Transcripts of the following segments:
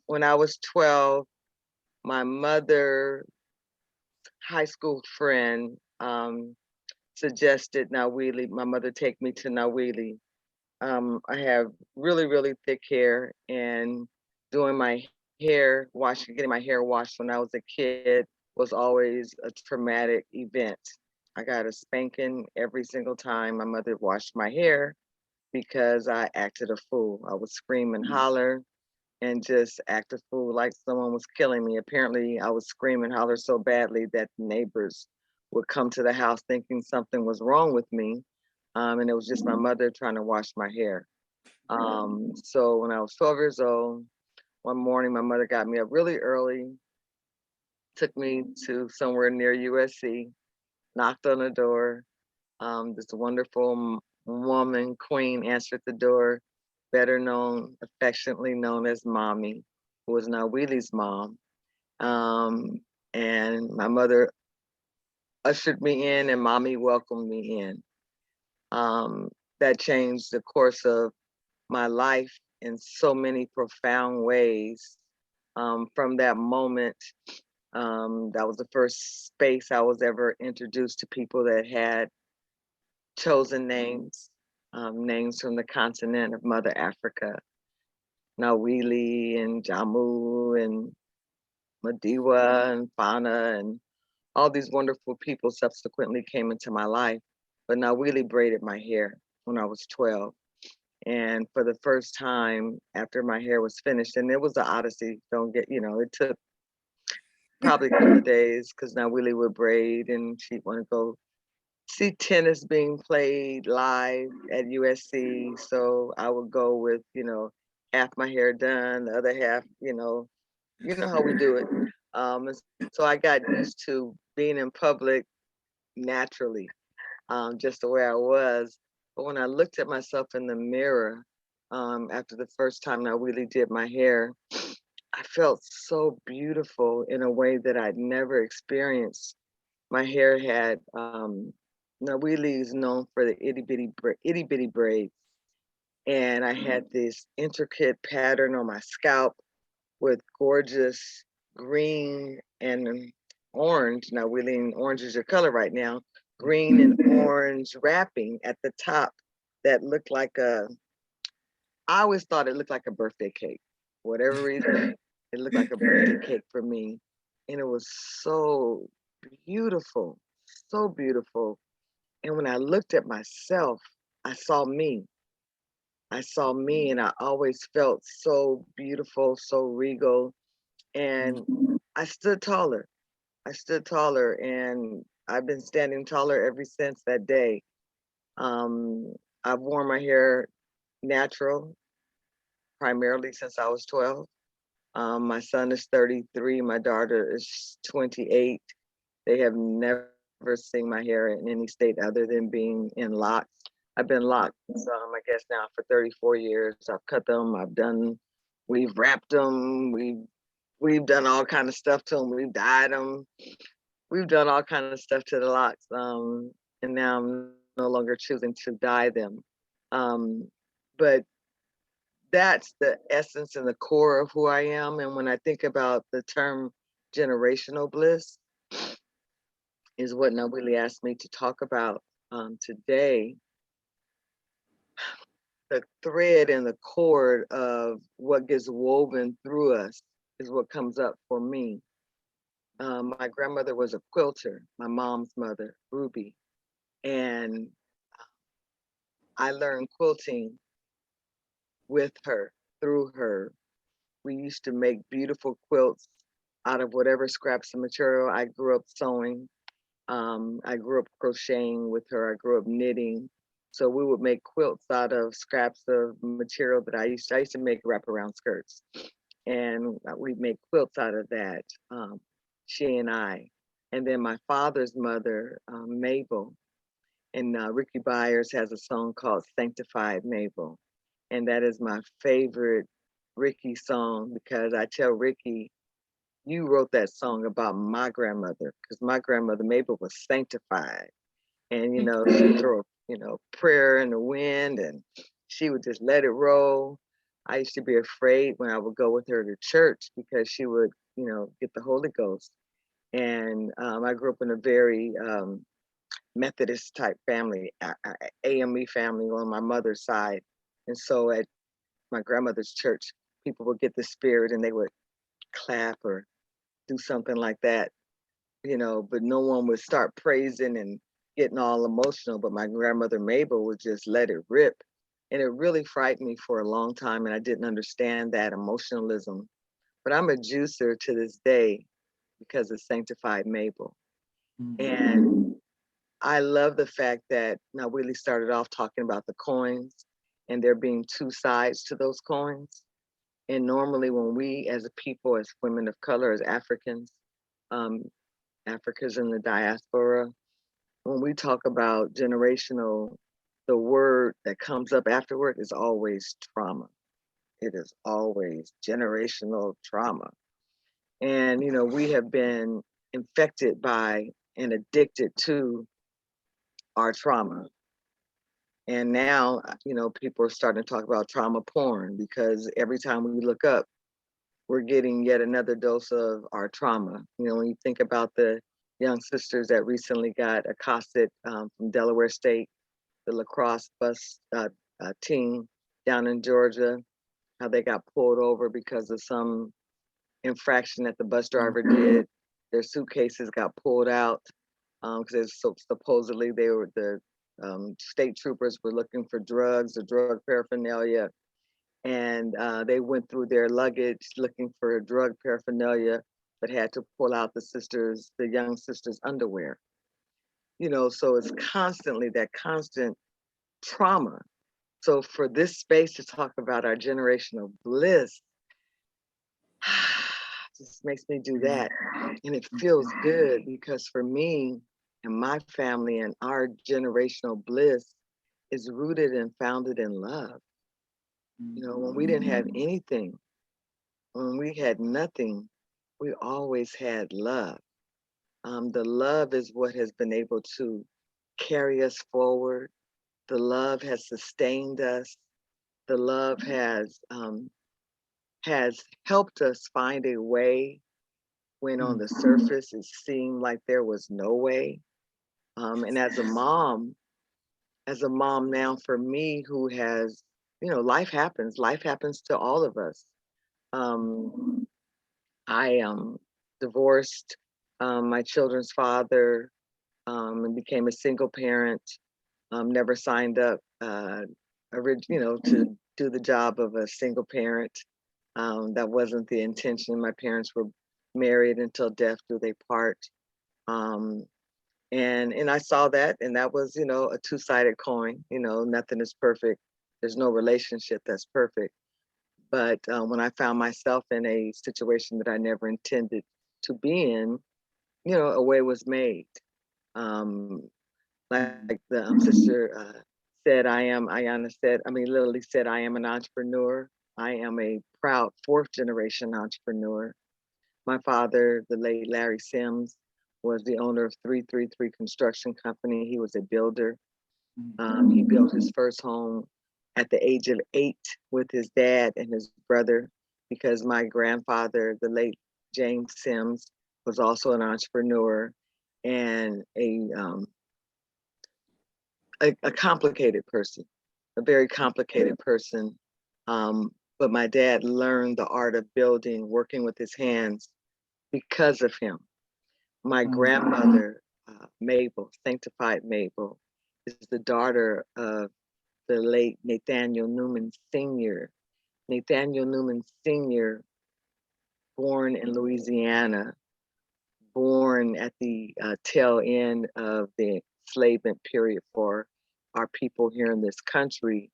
When I was 12, my mother, high school friend, suggested Nawili. My mother take me to Nawili. I have really, really thick hair, and doing my getting my hair washed when I was a kid was always a traumatic event. I got a spanking every single time my mother washed my hair because I acted a fool. I would scream and holler and just act a fool like someone was killing me. Apparently, I would scream and holler so badly that the neighbors would come to the house thinking something was wrong with me. And it was just my mother trying to wash my hair. So when I was 12 years old, one morning my mother got me up really early, took me to somewhere near USC, knocked on the door. This wonderful woman, queen, answered the door, better known, affectionately known as Mommy, who was Nawili's mom. Um, and my mother ushered me in, and Mommy welcomed me in. Um, that changed the course of my life in so many profound ways. From that moment, that was the first space I was ever introduced to people that had chosen names, names from the continent of Mother Africa, Nawili and Jamu and Madiwa and Fana and all these wonderful people subsequently came into my life. But Nawili braided my hair when I was 12. And for the first time after my hair was finished, and it was an odyssey, don't get, it took probably a couple of days because Nawili would braid and she'd want to go see tennis being played live at USC. So I would go with, half my hair done, the other half, you know how we do it. And so I got used to being in public naturally, just the way I was. But when I looked at myself in the mirror, after the first time I really did my hair, I felt so beautiful in a way that I'd never experienced. My hair had Nawili is known for the itty bitty braids, and I had this intricate pattern on my scalp with gorgeous green and orange. Now, Nawili, orange is your color right now. Green and orange wrapping at the top that looked like I always thought it looked like a birthday cake. For whatever reason, it looked like a birthday cake for me. And it was so beautiful, so beautiful. And when I looked at myself, I saw me. I saw me, and I always felt so beautiful, so regal. And I stood taller. I stood taller, and I've been standing taller ever since that day. I've worn my hair natural primarily since I was 12. My son is 33. My daughter is 28. They have never seen my hair in any state other than being in locks. I've been locked, I guess now for 34 years. I've cut them. We've wrapped them. We've done all kind of stuff to them. We've dyed them. We've done all kind of stuff to the locks. And now I'm no longer choosing to dye them. But that's the essence and the core of who I am. And when I think about the term generational bliss, is what nobody asked me to talk about today. The thread and the cord of what gets woven through us is what comes up for me. My grandmother was a quilter, my mom's mother, Ruby, and I learned quilting with her, through her. We used to make beautiful quilts out of whatever scraps of material. I grew up sewing. I grew up crocheting with her. I grew up knitting. So we would make quilts out of scraps of material that I used to make wraparound skirts. And we'd make quilts out of that, she and I. And then my father's mother, Mabel, and Ricky Byers has a song called Sanctified Mabel. And that is my favorite Ricky song because I tell Ricky, you wrote that song about my grandmother because my grandmother Mabel was sanctified. And, she'd throw, prayer in the wind and she would just let it roll. I used to be afraid when I would go with her to church because she would, get the Holy Ghost. And I grew up in a very Methodist type family, AME family on my mother's side. And so at my grandmother's church, people would get the spirit and they would clap or do something like that, but no one would start praising and getting all emotional. But my grandmother Mabel would just let it rip. And it really frightened me for a long time. And I didn't understand that emotionalism. But I'm a juicer to this day because of Sanctified Mabel. And I love the fact that Nawili started off talking about the coins and there being two sides to those coins. And normally when we as a people, as women of color, as Africans, um, Africans in the diaspora, when we talk about generational, the word that comes up afterward is always trauma. It is always generational trauma. And, we have been infected by and addicted to our trauma. And now, people are starting to talk about trauma porn because every time we look up, we're getting yet another dose of our trauma. When you think about the young sisters that recently got accosted from Delaware State, the lacrosse bus team down in Georgia, how they got pulled over because of some infraction that the bus driver did. Their suitcases got pulled out because supposedly they were the state troopers were looking for drugs or drug paraphernalia, and they went through their luggage looking for drug paraphernalia, but had to pull out the young sisters' underwear. So it's constantly that constant trauma. So for this space to talk about our generational bliss, just makes me do that. And it feels good because for me and my family and our generational bliss is rooted and founded in love. When we didn't have anything, when we had nothing, we always had love. The love is what has been able to carry us forward. The love has sustained us. The love has helped us find a way when on the surface it seemed like there was no way. And as a mom now for me who has, life happens to all of us. I divorced my children's father and became a single parent. Never signed up, to do the job of a single parent. That wasn't the intention. My parents were married until death do they part. Um, and I saw that, and that was, a two-sided coin. Nothing is perfect. There's no relationship that's perfect. But when I found myself in a situation that I never intended to be in, a way was made. Um, like the sister said, Ayana said, Lilli said, I am an entrepreneur. I am a proud fourth generation entrepreneur. My father, the late Larry Sims, was the owner of 333 Construction Company. He was a builder. He built his first home at the age of 8 with his dad and his brother because my grandfather, the late James Sims, was also an entrepreneur and a complicated person, a very complicated person. But my dad learned the art of building, working with his hands because of him. My grandmother, Mabel, Sanctified Mabel, is the daughter of the late Nathaniel Newman Sr. Nathaniel Newman Sr., born in Louisiana, born at the tail end of the enslavement period for our people here in this country.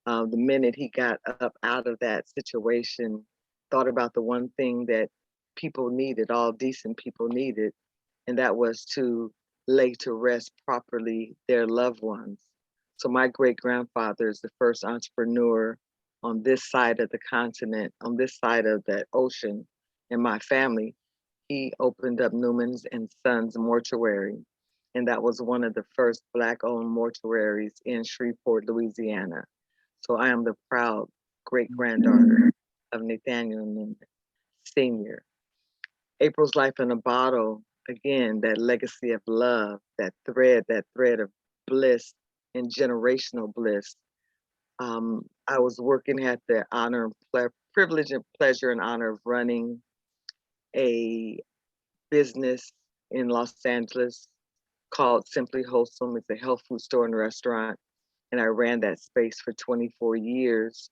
The minute he got up out of that situation, thought about the one thing that people needed, all decent people needed, and that was to lay to rest properly their loved ones. So my great grandfather is the first entrepreneur on this side of the continent, on this side of the ocean in my family. He opened up Newman's and Sons Mortuary. And that was one of the first Black owned mortuaries in Shreveport, Louisiana. So I am the proud great-granddaughter of Nathaniel Sr. April's life in a bottle, again, that legacy of love, that thread of bliss and generational bliss. I was working at the privilege and pleasure and honor of running a business in Los Angeles called Simply Wholesome. It's a health food store and restaurant. And I ran that space for 24 years.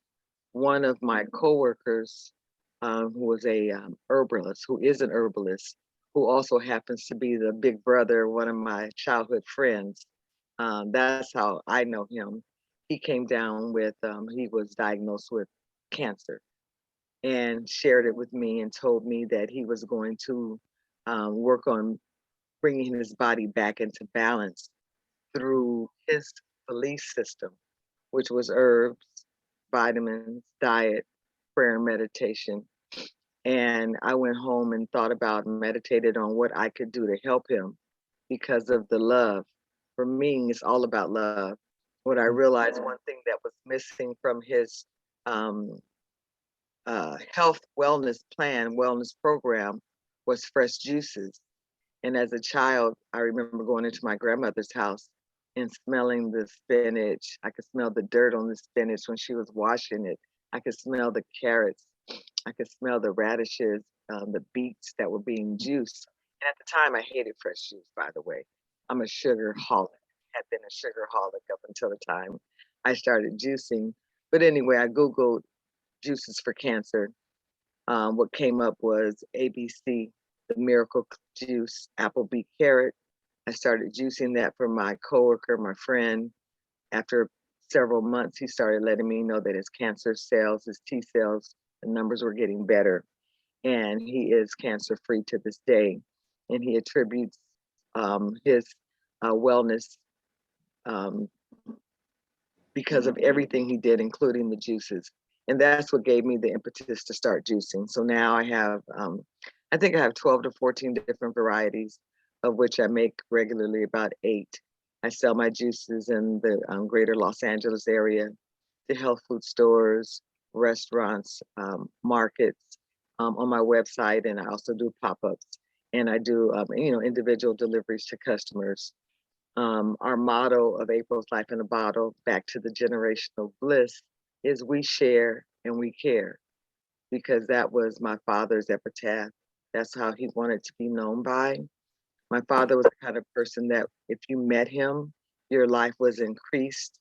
One of my coworkers, who was a herbalist, who is an herbalist, who also happens to be the big brother of one of my childhood friends. That's how I know him. He came down with, he was diagnosed with cancer and shared it with me and told me that he was going to work on bringing his body back into balance through his belief system, which was herbs, vitamins, diet, prayer, and meditation. And I went home and thought about and meditated on what I could do to help him because of the love. For me, it's all about love. What I realized, one thing that was missing from his um, health wellness program was fresh juices. And as a child, I remember going into my grandmother's house and smelling the spinach. I could smell the dirt on the spinach when she was washing it. I could smell the carrots. I could smell the radishes, the beets that were being juiced. And at the time, I hated fresh juice, by the way. I'm a sugar holic, had been a sugar holic up until the time I started juicing. But anyway, I Googled juices for cancer. What came up was ABC, the miracle juice, apple beet carrot. I started juicing that for my coworker, my friend. After several months, he started letting me know that his cancer cells, his T cells, the numbers were getting better. And he is cancer free to this day. And he attributes his wellness um, because of everything he did, including the juices. And that's what gave me the impetus to start juicing. So now I think I have 12 to 14 different varieties, of which I make regularly about 8. I sell my juices in the greater Los Angeles area, to health food stores, restaurants, markets, on my website, and I also do pop-ups. And I do, individual deliveries to customers. Our motto of April's Life in a Bottle, back to the generational bliss, is we share and we care, because that was my father's epitaph. That's how he wanted to be known by. My father was the kind of person that if you met him, your life was increased,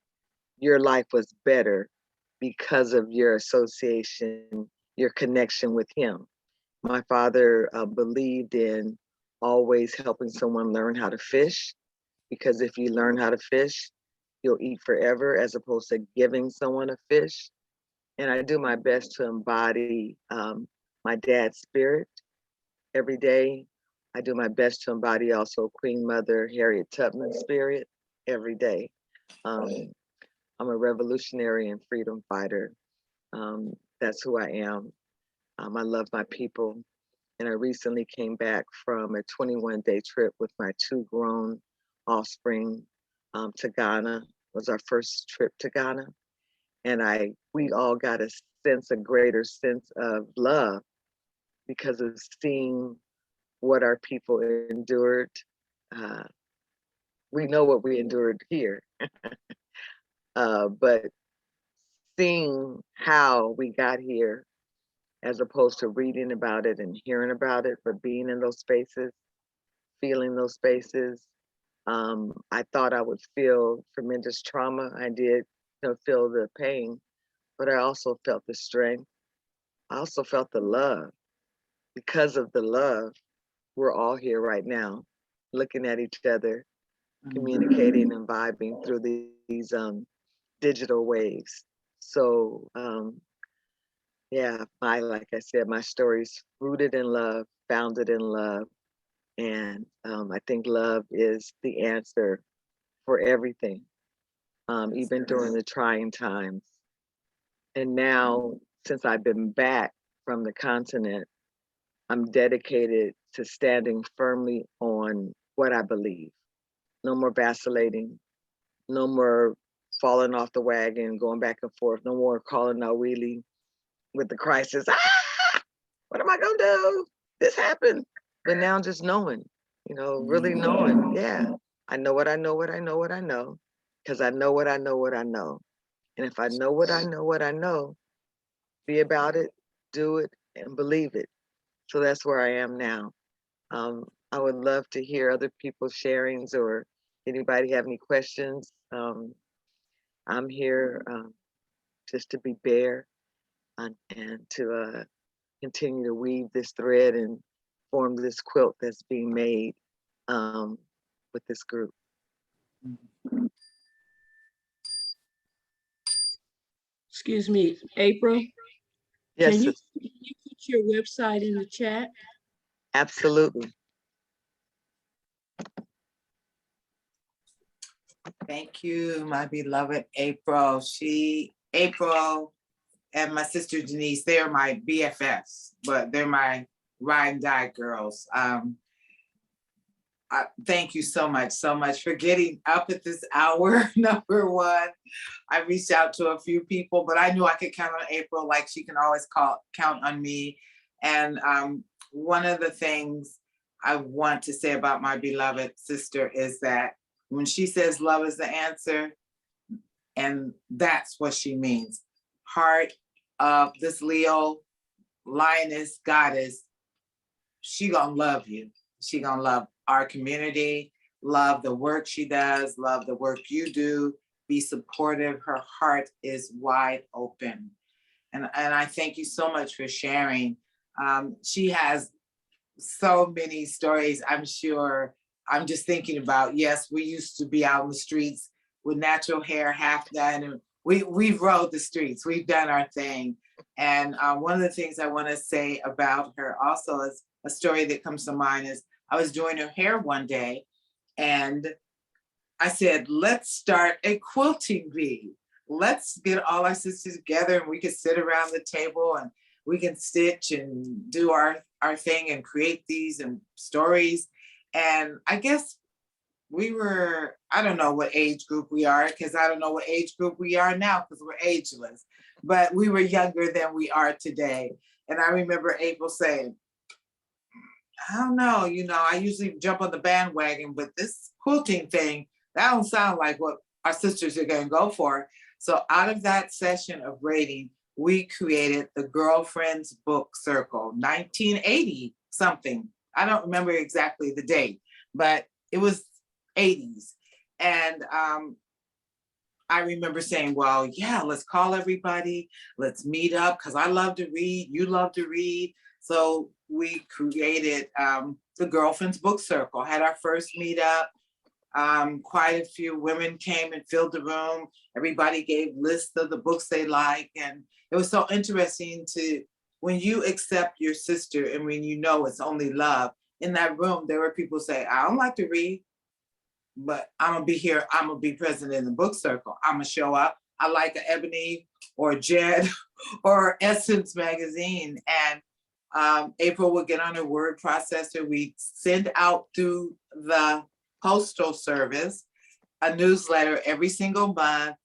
your life was better because of your association, your connection with him. My father believed in always helping someone learn how to fish, because if you learn how to fish, you'll eat forever, as opposed to giving someone a fish. And I do my best to embody my dad's spirit every day. I do my best to embody also Queen Mother Harriet Tubman's spirit every day. Um, I'm a revolutionary and freedom fighter. That's who I am. I love my people. And I recently came back from a 21-day trip with my 2 grown offspring to Ghana. It was our first trip to Ghana. And we all got a greater sense of love because of seeing what our people endured. Uh, we know what we endured here, but seeing how we got here, as opposed to reading about it and hearing about it, but being in those spaces, feeling those spaces. I thought I would feel tremendous trauma. I did, feel the pain, but I also felt the strength. I also felt the love. Because of the love, we're all here right now, looking at each other, communicating and vibing through these digital waves. So yeah, like I said, my story's rooted in love, founded in love. And I think love is the answer for everything, even during the trying times. And now, since I've been back from the continent, I'm dedicated to standing firmly on what I believe. No more vacillating, no more falling off the wagon, going back and forth. No more calling Nawili with the crisis. What am I gonna do? This happened. But now just knowing, really knowing, yeah, I know what I know, what I know, what I know, because I know what I know, what I know. And if I know what I know, what I know, be about it, do it, and believe it. So that's where I am now. I would love to hear other people's sharings or anybody have any questions. I'm here just to be bare and to continue to weave this thread and form this quilt that's being made with this group. Excuse me, April. Yes, Can you put your website in the chat? absolutely. Thank you, my beloved April. April and my sister Denise, they're my BFFs, but they're my ride and die girls. Thank you so much for getting up at this hour. Number one, I reached out to a few people, but I knew I could count on April, like she can always count on me. And one of the things I want to say about my beloved sister is that when she says love is the answer, and that's what she means. Heart of this Leo, lioness, goddess, she gonna love you. She gonna love our community, love the work she does, love the work you do, be supportive. Her heart is wide open. And I thank you so much for sharing. She has so many stories, I'm sure. I'm just thinking about, yes, we used to be out in the streets with natural hair, half done, and we've rode the streets, we've done our thing. And one of the things I want to say about her also is a story that comes to mind is I was doing her hair one day and I said, let's start a quilting bee. Let's get all our sisters together and we can sit around the table and we can stitch and do our thing and create these and stories. And I guess we were, I don't know what age group we are, because I don't know what age group we are now because we're ageless, but we were younger than we are today. And I remember April saying, I don't know, I usually jump on the bandwagon, but this quilting thing, that don't sound like what our sisters are gonna go for. So out of that session of rating, we created the Girlfriends Book Circle, 1980 something. I don't remember exactly the date, but it was 80s. And I remember saying, well, yeah, let's call everybody, let's meet up, because I love to read, you love to read. So we created the Girlfriends Book Circle, had our first meetup. Quite a few women came and filled the room. Everybody gave lists of the books they like. And it was so interesting when you accept your sister and when you know it's only love, in that room, there were people say, I don't like to read, but I'm gonna be here, I'm gonna be present in the book circle. I'm gonna show up. I like an Ebony or Jed or Essence magazine. And April would get on her word processor. We send out through the postal service a newsletter every single month,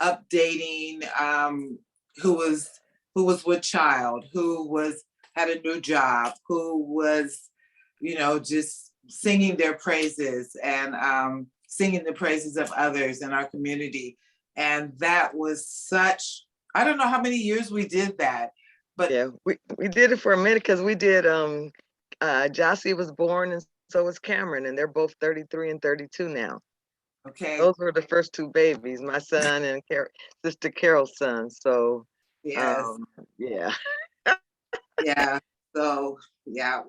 updating who was with child, who had a new job, who was, just singing their praises and singing the praises of others in our community. And that was I don't know how many years we did that, but yeah, we did it for a minute because we did Jossie was born and so was Cameron, and they're both 33 and 32 now. okay. Those were the first two babies, my son and Sister Carol's son. So Yes. Yeah. Yeah. So yeah,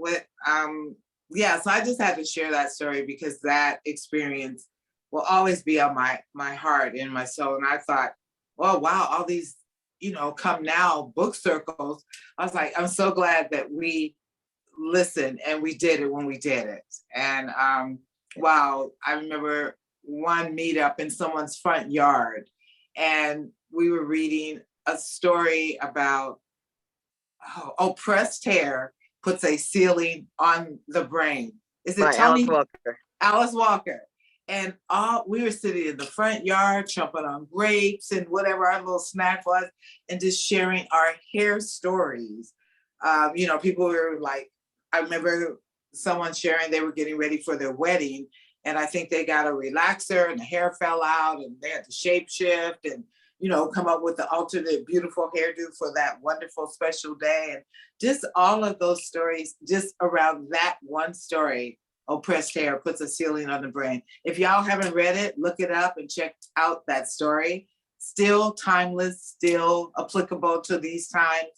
so I just had to share that story because that experience will always be on my heart and my soul. And I thought, oh wow, all these, come now book circles. I was like, I'm so glad that we listened and we did it when we did it. And wow, I remember one meetup in someone's front yard, and we were reading a story about oppressed hair puts a ceiling on the brain. Is it By Tony? Alice Walker. Alice Walker. And we were sitting in the front yard, chomping on grapes and whatever our little snack was, and just sharing our hair stories. People were like, I remember someone sharing they were getting ready for their wedding, and I think they got a relaxer and the hair fell out and they had to shape shift and, come up with the alternate beautiful hairdo for that wonderful special day. And just all of those stories, just around that one story, Oppressed Hair Puts a Ceiling on the Brain. If y'all haven't read it, look it up and check out that story. Still timeless, still applicable to these times.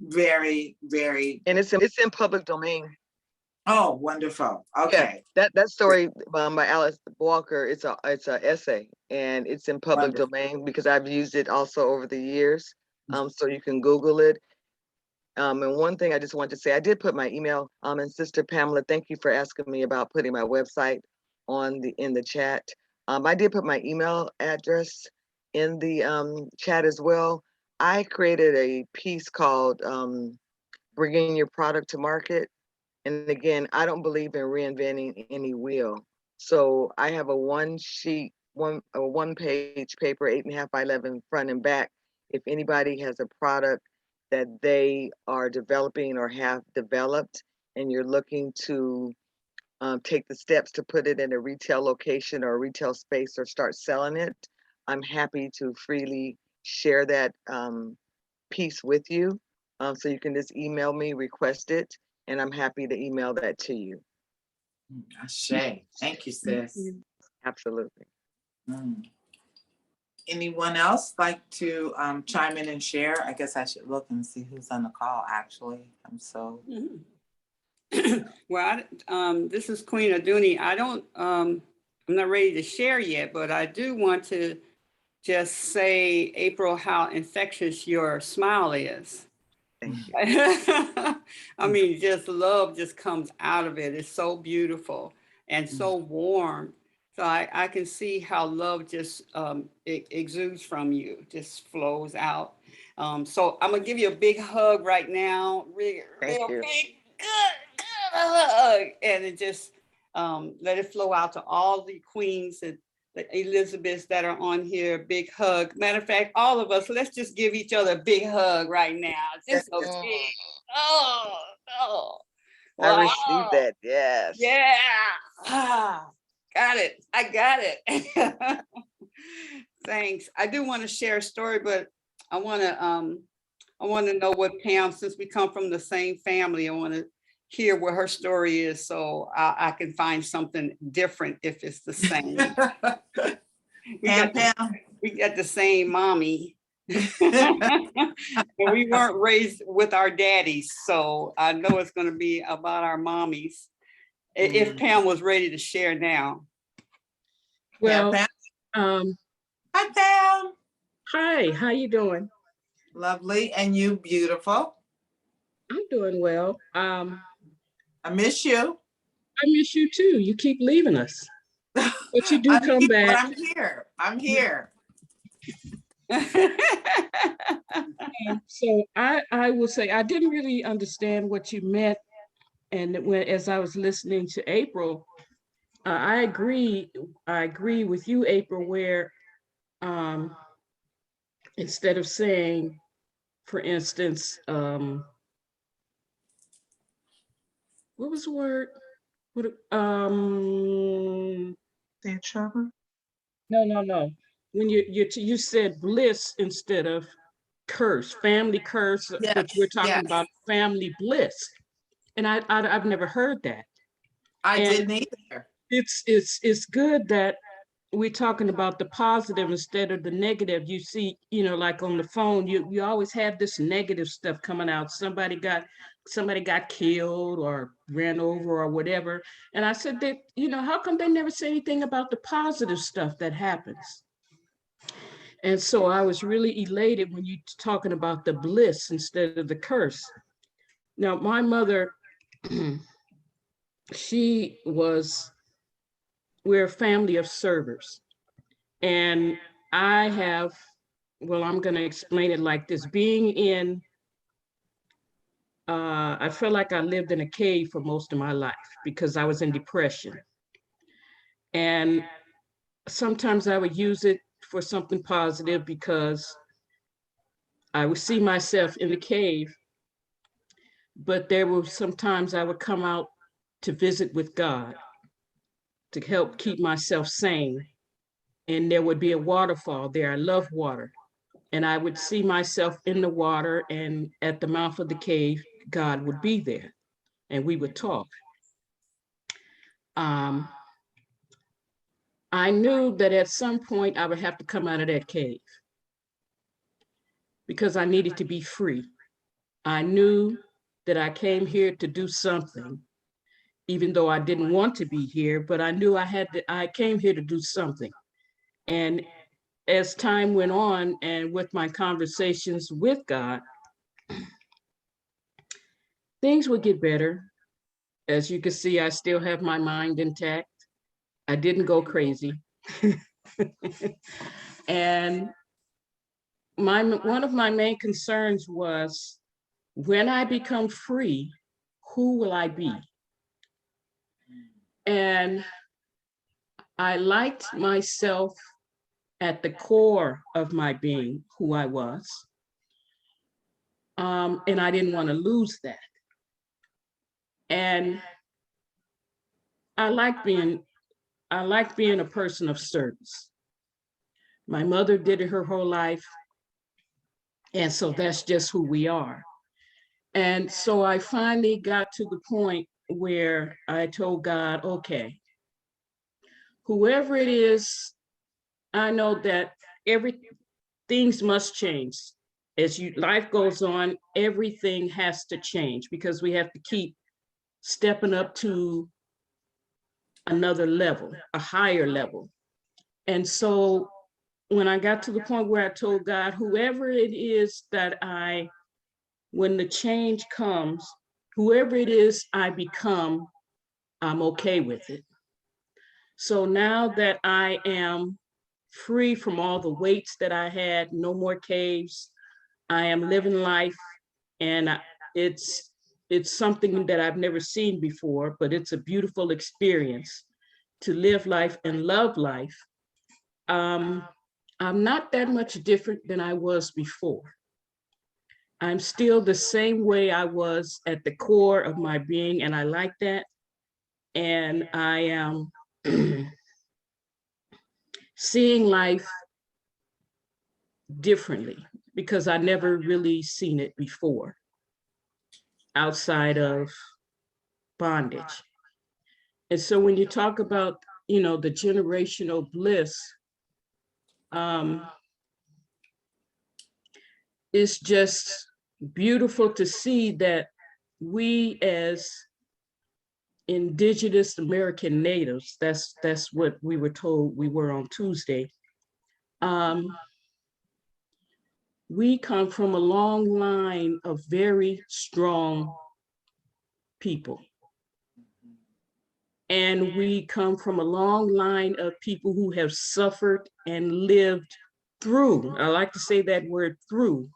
Very, very. And it's in public domain. Oh, wonderful. Okay. Yeah, that story by Alice Walker, it's a essay, and it's in public Wonderful. domain because I've used it also over the years. So you can Google it. And one thing I just want to say, I did put my email, and Sister Pamela, thank you for asking me about putting my website in the chat. I did put my email address in the chat as well. I created a piece called Bringing Your Product to Market. And again, I don't believe in reinventing any wheel. So I have a one page paper, 8.5 by 11 front and back. If anybody has a product that they are developing or have developed, and you're looking to take the steps to put it in a retail location or a retail space or start selling it, I'm happy to freely share that piece with you. So you can just email me, request it, and I'm happy to email that to you. Ashe. Thank you, sis. Absolutely. Anyone else like to chime in and share? I guess I should look and see who's on the call, actually. I'm so. Well, this is Queen Aduni. I'm not ready to share yet, but I do want to just say, April, how infectious your smile is. Thank you. I mean, just love just comes out of it. It's so beautiful and so warm. So I can see how love just it exudes from you, just flows out. So I'm gonna give you a big hug right now, real big, good hug, and it just let it flow out to all the queens and the Elizabeths that are on here. Big hug. Matter of fact, all of us, let's just give each other a big hug right now. Just a big, oh. I received that, yes. Yeah. Got it. I got it. Thanks. I do want to share a story, but I want to know what Pam, since we come from the same family, I want to hear what her story is so I can find something different if it's the same. We got the same mommy. And we weren't raised with our daddies, so I know it's going to be about our mommies. If Pam was ready to share now. Well, Hi, Pam. hi, how you doing? Lovely, and you beautiful. I'm doing well. I miss you. I miss you too. You keep leaving us, but you do come back. I'm here. So I will say I didn't really understand what you meant, and as I was listening to April, I agree with you, April, where instead of saying, for instance, what was the word? No. When you said bliss instead of curse, family curse, Yes, but we're talking yes. about family bliss, and I've never heard that. I didn't either. It's good that we're talking about the positive instead of the negative. You see, like on the phone, you always have this negative stuff coming out. Somebody got killed or ran over or whatever. And I said that, how come they never say anything about the positive stuff that happens? And so I was really elated when you talking about the bliss instead of the curse. Now, my mother, we're a family of servers. And I'm going to explain it like this. I felt like I lived in a cave for most of my life because I was in depression. And sometimes I would use it for something positive because I would see myself in the cave, but there were sometimes I would come out to visit with God to help keep myself sane. And there would be a waterfall there. I love water. And I would see myself in the water, and at the mouth of the cave, God would be there and we would talk. Um, I knew that at some point I would have to come out of that cave because I needed to be free. I knew that I came here to do something, even though I didn't want to be here, but I knew I came here to do something. And as time went on and with my conversations with God, things would get better. As you can see, I still have my mind intact. I didn't go crazy. And one of my main concerns was, when I become free, who will I be? And I liked myself at the core of my being, who I was. And I didn't want to lose that. And I like being a person of service. My mother did it her whole life. And so that's just who we are. And so I finally got to the point where I told God, okay, whoever it is, I know that things must change. As life goes on, everything has to change because we have to keep stepping up to another level, a higher level. And so when I got to the point where I told God, whoever it is when the change comes, whoever it is I become, I'm okay with it. So now that I am free from all the weights that I had, no more caves, I am living life, and it's something that I've never seen before, but it's a beautiful experience to live life and love life. I'm not that much different than I was before. I'm still the same way I was at the core of my being, and I like that. And I am seeing life differently because I never really seen it before outside of bondage. And so when you talk about, the generational bliss, it's just beautiful to see that we as Indigenous American natives, that's what we were told we were on Tuesday. We come from a long line of very strong people. And we come from a long line of people who have suffered and lived through, I like to say that word, through,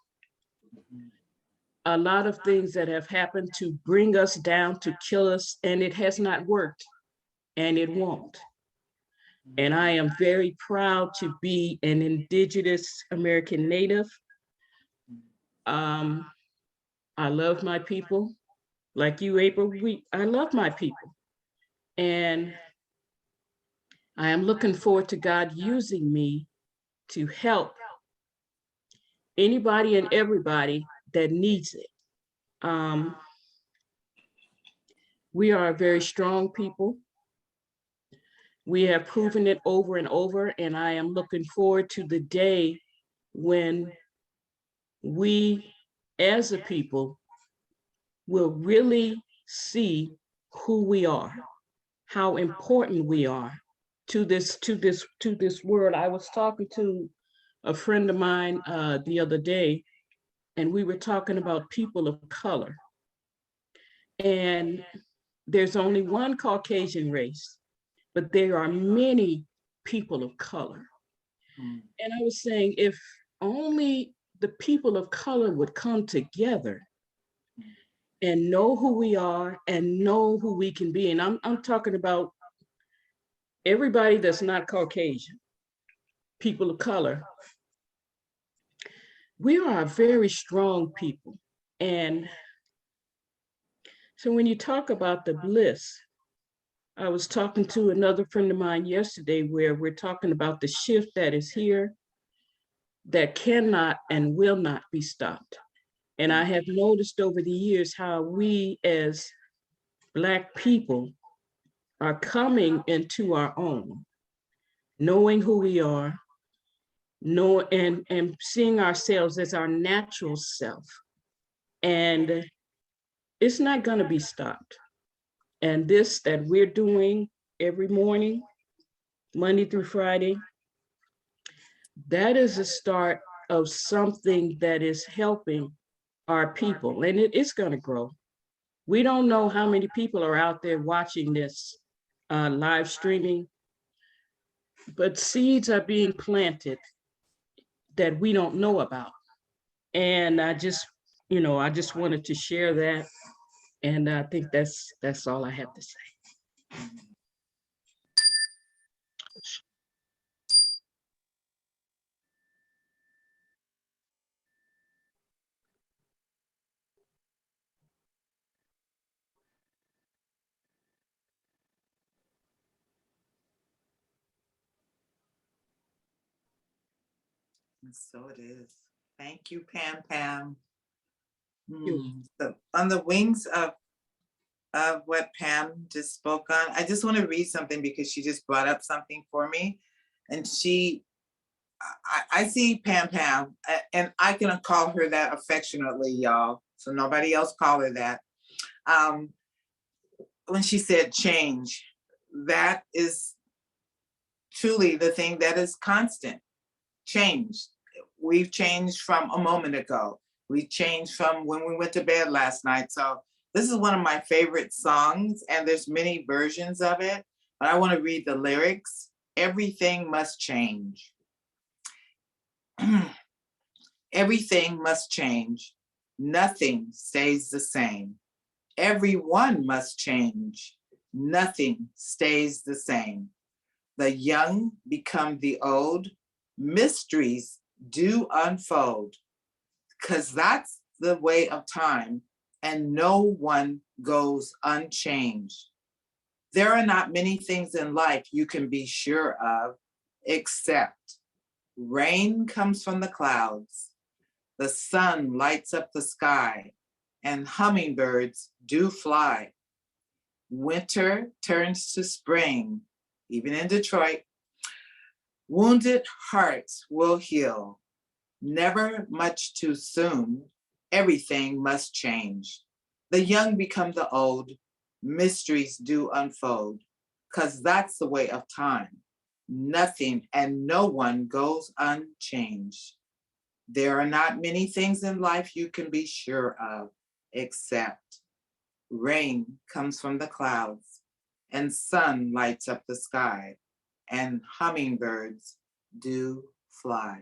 a lot of things that have happened to bring us down, to kill us, and it has not worked, and it won't. And I am very proud to be an Indigenous American native. I love my people. Like you, April, I love my people. And I am looking forward to God using me to help anybody and everybody that needs it. We are a very strong people. We have proven it over and over, and I am looking forward to the day when we as a people will really see who we are, how important we are to this world. I was talking to a friend of mine the other day, and we were talking about people of color. And there's only one Caucasian race, but there are many people of color. And I was saying, if only the people of color would come together and know who we are and know who we can be. And I'm talking about everybody that's not Caucasian, people of color, we are a very strong people. And so when you talk about the bliss, I was talking to another friend of mine yesterday where we're talking about the shift that is here that cannot and will not be stopped. And I have noticed over the years how we as Black people are coming into our own, knowing who we are, know and seeing ourselves as our natural self. And it's not going to be stopped. And this that we're doing every morning, Monday through Friday, that is a start of something that is helping our people. And it's going to grow. We don't know how many people are out there watching this live streaming, but seeds are being planted that we don't know about. And I just wanted to share that. And I think that's all I have to say. And so it is. Thank you, Pam Pam. You. So on the wings of what Pam just spoke on, I just want to read something because she just brought up something for me. And I see Pam Pam, and I can call her that affectionately, y'all. So nobody else call her that. When she said change, that is truly the thing that is constant. Change. We've changed from a moment ago. We changed from when we went to bed last night. So this is one of my favorite songs, and there's many versions of it, but I want to read the lyrics. Everything must change. Everything must change. Nothing stays the same. Everyone must change. Nothing stays the same. The young become the old. Mysteries do unfold, because that's the way of time, and no one goes unchanged. There are not many things in life you can be sure of, except rain comes from the clouds, the sun lights up the sky, and hummingbirds do fly. Winter turns to spring, even in Detroit. Wounded hearts will heal. Never much too soon. Everything must change. The young become the old. Mysteries do unfold, because that's the way of time. Nothing and no one goes unchanged. There are not many things in life you can be sure of, except rain comes from the clouds, and sun lights up the sky, and hummingbirds do fly.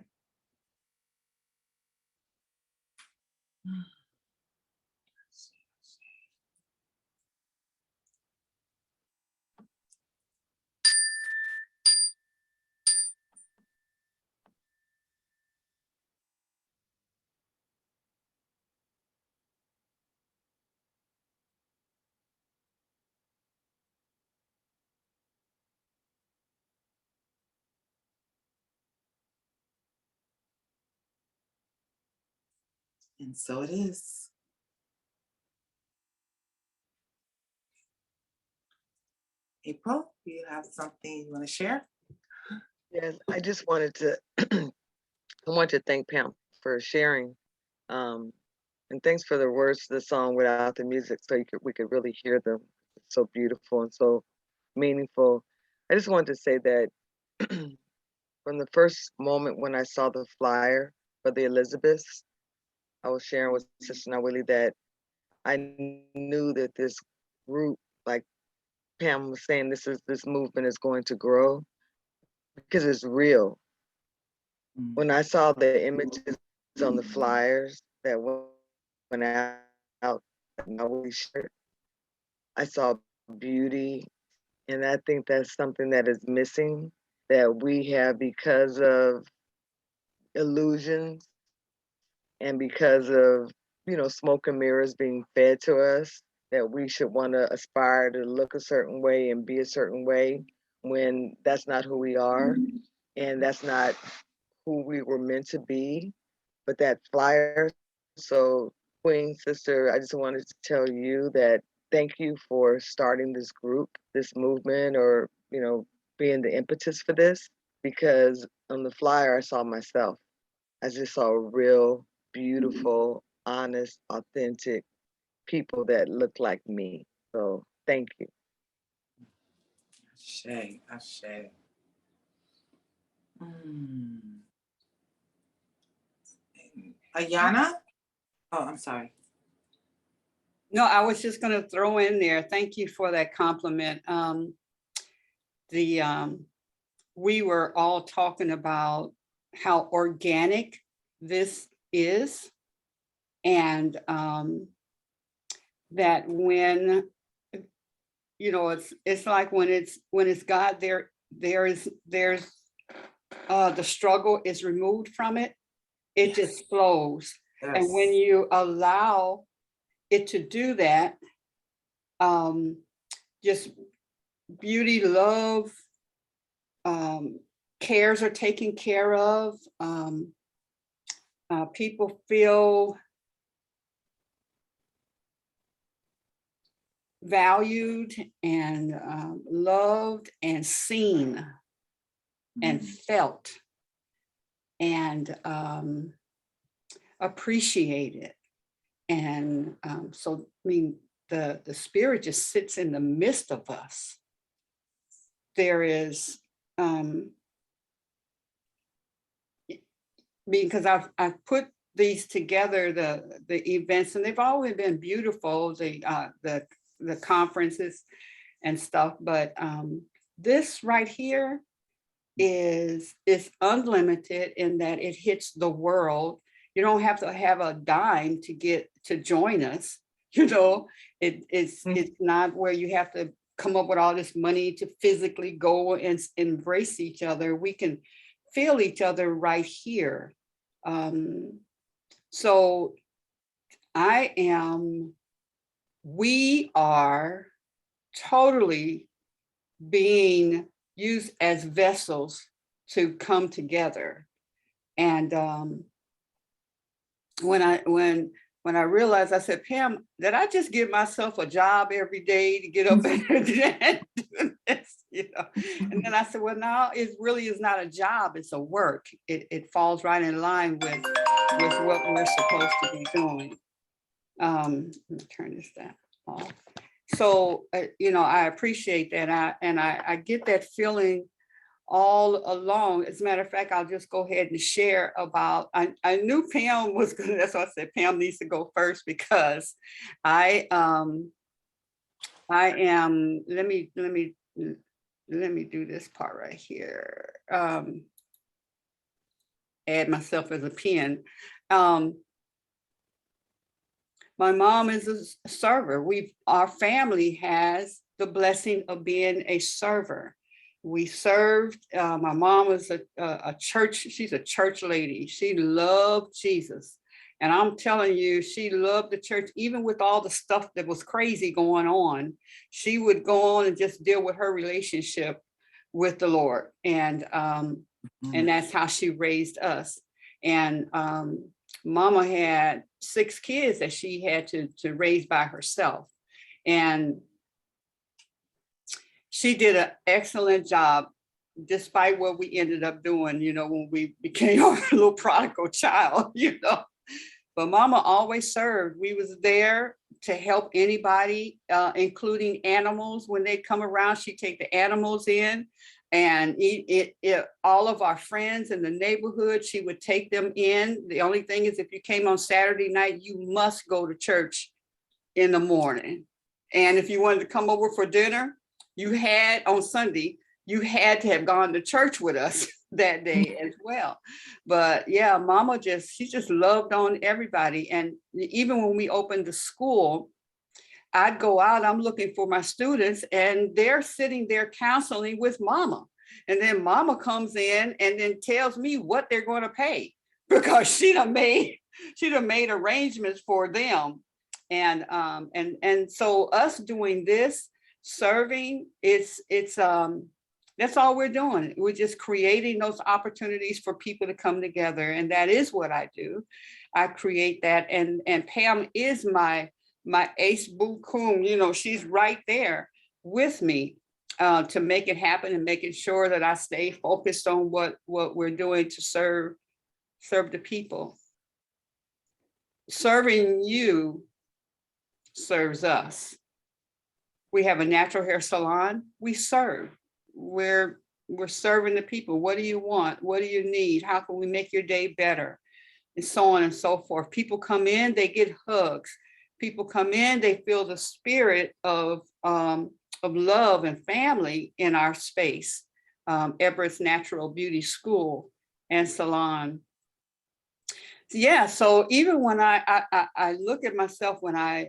And so it is. April, do you have something you want to share? Yes, I just wanted to I want to thank Pam for sharing. Um, and thanks for the words to the song without the music, so we could really hear them. It's so beautiful and so meaningful. I just wanted to say that from the first moment when I saw the flyer for the Elizabeths, I was sharing with Sister Nawili that I knew that this group, like Pam was saying, this movement is going to grow because it's real. When I saw the images on the flyers that went out, Nawili shared, I saw beauty, And I think that's something that is missing that we have because of illusions and because of, smoke and mirrors being fed to us, that we should want to aspire to look a certain way and be a certain way when that's not who we are and that's not who we were meant to be. But that flyer, so Queen Sister, I just wanted to tell you that thank you for starting this group, this movement, or, being the impetus for this, because on the flyer I saw myself. I just saw real, beautiful, honest, authentic people that look like me. So thank you. Ashe, ashe. Ayana? Oh, I'm sorry. No, I was just going to throw in there. Thank you for that compliment. We were all talking about how organic this is, and that when it's like when it's God, there's the struggle is removed from it. It Yes. just flows, Yes. and when you allow it to do that, just beauty, love, cares are taken care of. People feel valued and loved and seen and felt and appreciated. And so, I mean, the spirit just sits in the midst of us. There is, because I've put these together, the events, and they've always been beautiful, the conferences and stuff, but this right here is unlimited in that it hits the world. You don't have to have a dime to get to join us. It's not where you have to come up with all this money to physically go and embrace each other. We can feel each other right here. So we are totally being used as vessels to come together. And when I realized, I said, Pam, did I just give myself a job every day to get up and do this? And then I said, well, no, it really is not a job, it's a work. It falls right in line with what we're supposed to be doing. Let me turn this down off. So, I appreciate that. I get that feeling all along. As a matter of fact, I'll just go ahead and share about, I knew Pam was good. That's why I said Pam needs to go first, because I am, let me do this part right here. Add myself as a pen. My mom is a server. Our family has the blessing of being a server. We served. My mom was a church. She's a church lady. She loved Jesus, and I'm telling you, she loved the church even with all the stuff that was crazy going on. She would go on and just deal with her relationship with the Lord, and that's how she raised us. And Mama had 6 kids that she had to raise by herself. And she did an excellent job, despite what we ended up doing, when we became a little prodigal child, But Mama always served. We was there to help anybody, including animals. When they come around, she'd take the animals in. And all of our friends in the neighborhood, she would take them in. The only thing is, if you came on Saturday night, you must go to church in the morning. And if you wanted to come over for dinner, on Sunday, you had to have gone to church with us that day as well. But yeah, Mama she just loved on everybody. And even when we opened the school, I'd go out, I'm looking for my students, and they're sitting there counseling with mama. And then mama comes in and then tells me what they're going to pay, because she done made arrangements for them. And so us doing this, serving, it's that's all we're doing. We're just creating those opportunities for people to come together. And that is what I do. I create that. And Pam is my ace boo coon, you know, she's right there with me to make it happen and making sure that I stay focused on what we're doing to serve the people. Serving you serves us. We have a natural hair salon, we serve. We're serving the people. What do you want? What do you need? How can we make your day better? And so on and so forth. People come in, they get hugs. People come in, they feel the spirit of love and family in our space. Everett's Natural Beauty School and Salon. Yeah, so even when I look at myself when I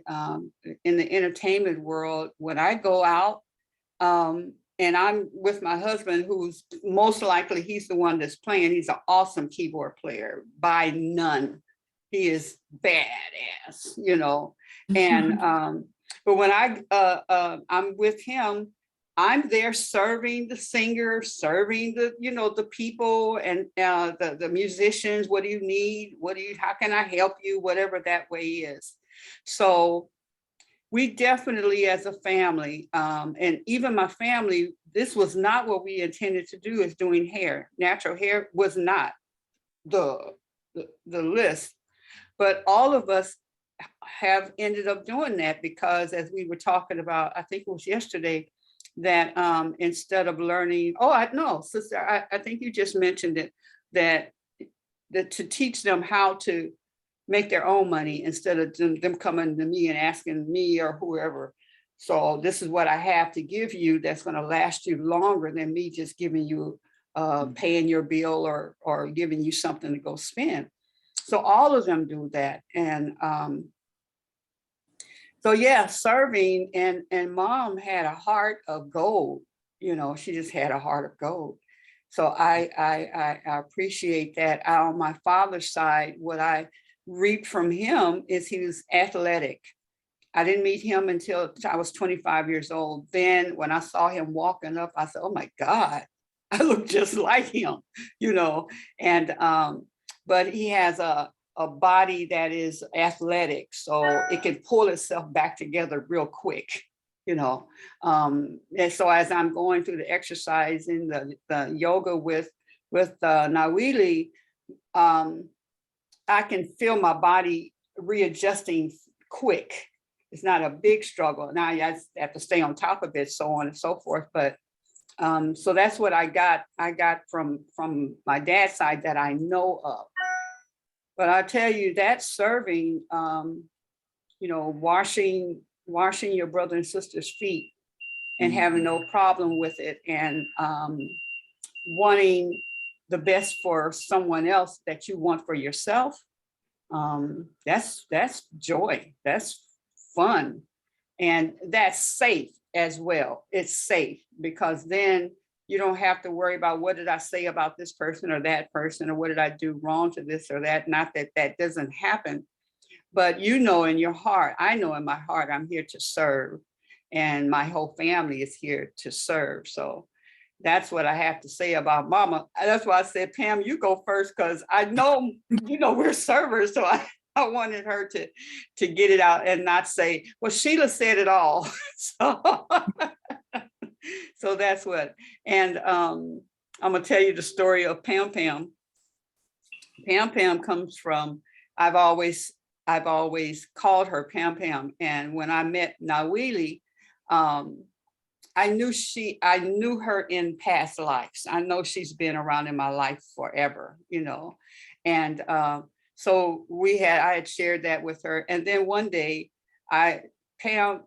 in the entertainment world, when I go out and I'm with my husband, who's most likely he's the one that's playing. He's an awesome keyboard player by none. He is badass, you know. And but when I'm with him, I'm there serving the singer, serving the, you know, the people and the musicians. What do you need? How can I help you? Whatever that way is. So we definitely, as a family, and even my family, this was not what we intended to do, is doing hair. Natural hair was not the list, but all of us have ended up doing that because, as we were talking about, I think it was yesterday, that instead of learning, sister, I think you just mentioned it, that to teach them how to make their own money instead of them coming to me and asking me or whoever. So this is what I have to give you that's going to last you longer than me just giving you, paying your bill or giving you something to go spend. So all of them do that. And so yeah, serving, and mom had a heart of gold. You know, she just had a heart of gold. So I appreciate that. On my father's side, what I reaped from him is he was athletic. I didn't meet him until I was 25 years old. Then when I saw him walking up, I said, oh my God, I look just like him, you know. And but he has a body that is athletic, so it can pull itself back together real quick, you know. And so as I'm going through the exercise in the yoga with Nawili, I can feel my body readjusting quick. It's not a big struggle. Now I have to stay on top of it, so on and so forth. But so that's what I got from my dad's side that I know of. But I tell you, that serving, you know, washing your brother and sister's feet and having no problem with it, and wanting the best for someone else that you want for yourself, that's joy, that's fun, and that's safe as well. It's safe because then you don't have to worry about what did I say about this person or that person, or what did I do wrong to this or that. Not that that doesn't happen, but you know in your heart, I know in my heart, I'm here to serve, and my whole family is here to serve. So that's what I have to say about mama. That's why I said, Pam, you go first, because I know, you know, we're servers. So I wanted her to get it out and not say, well, Sheila said it all. So that's what, and I'm gonna tell you the story of Pam Pam. Pam Pam comes from, I've always called her Pam Pam. And when I met Nawili, I knew her in past lives. I know she's been around in my life forever, you know. And so I had shared that with her. And then one day Pam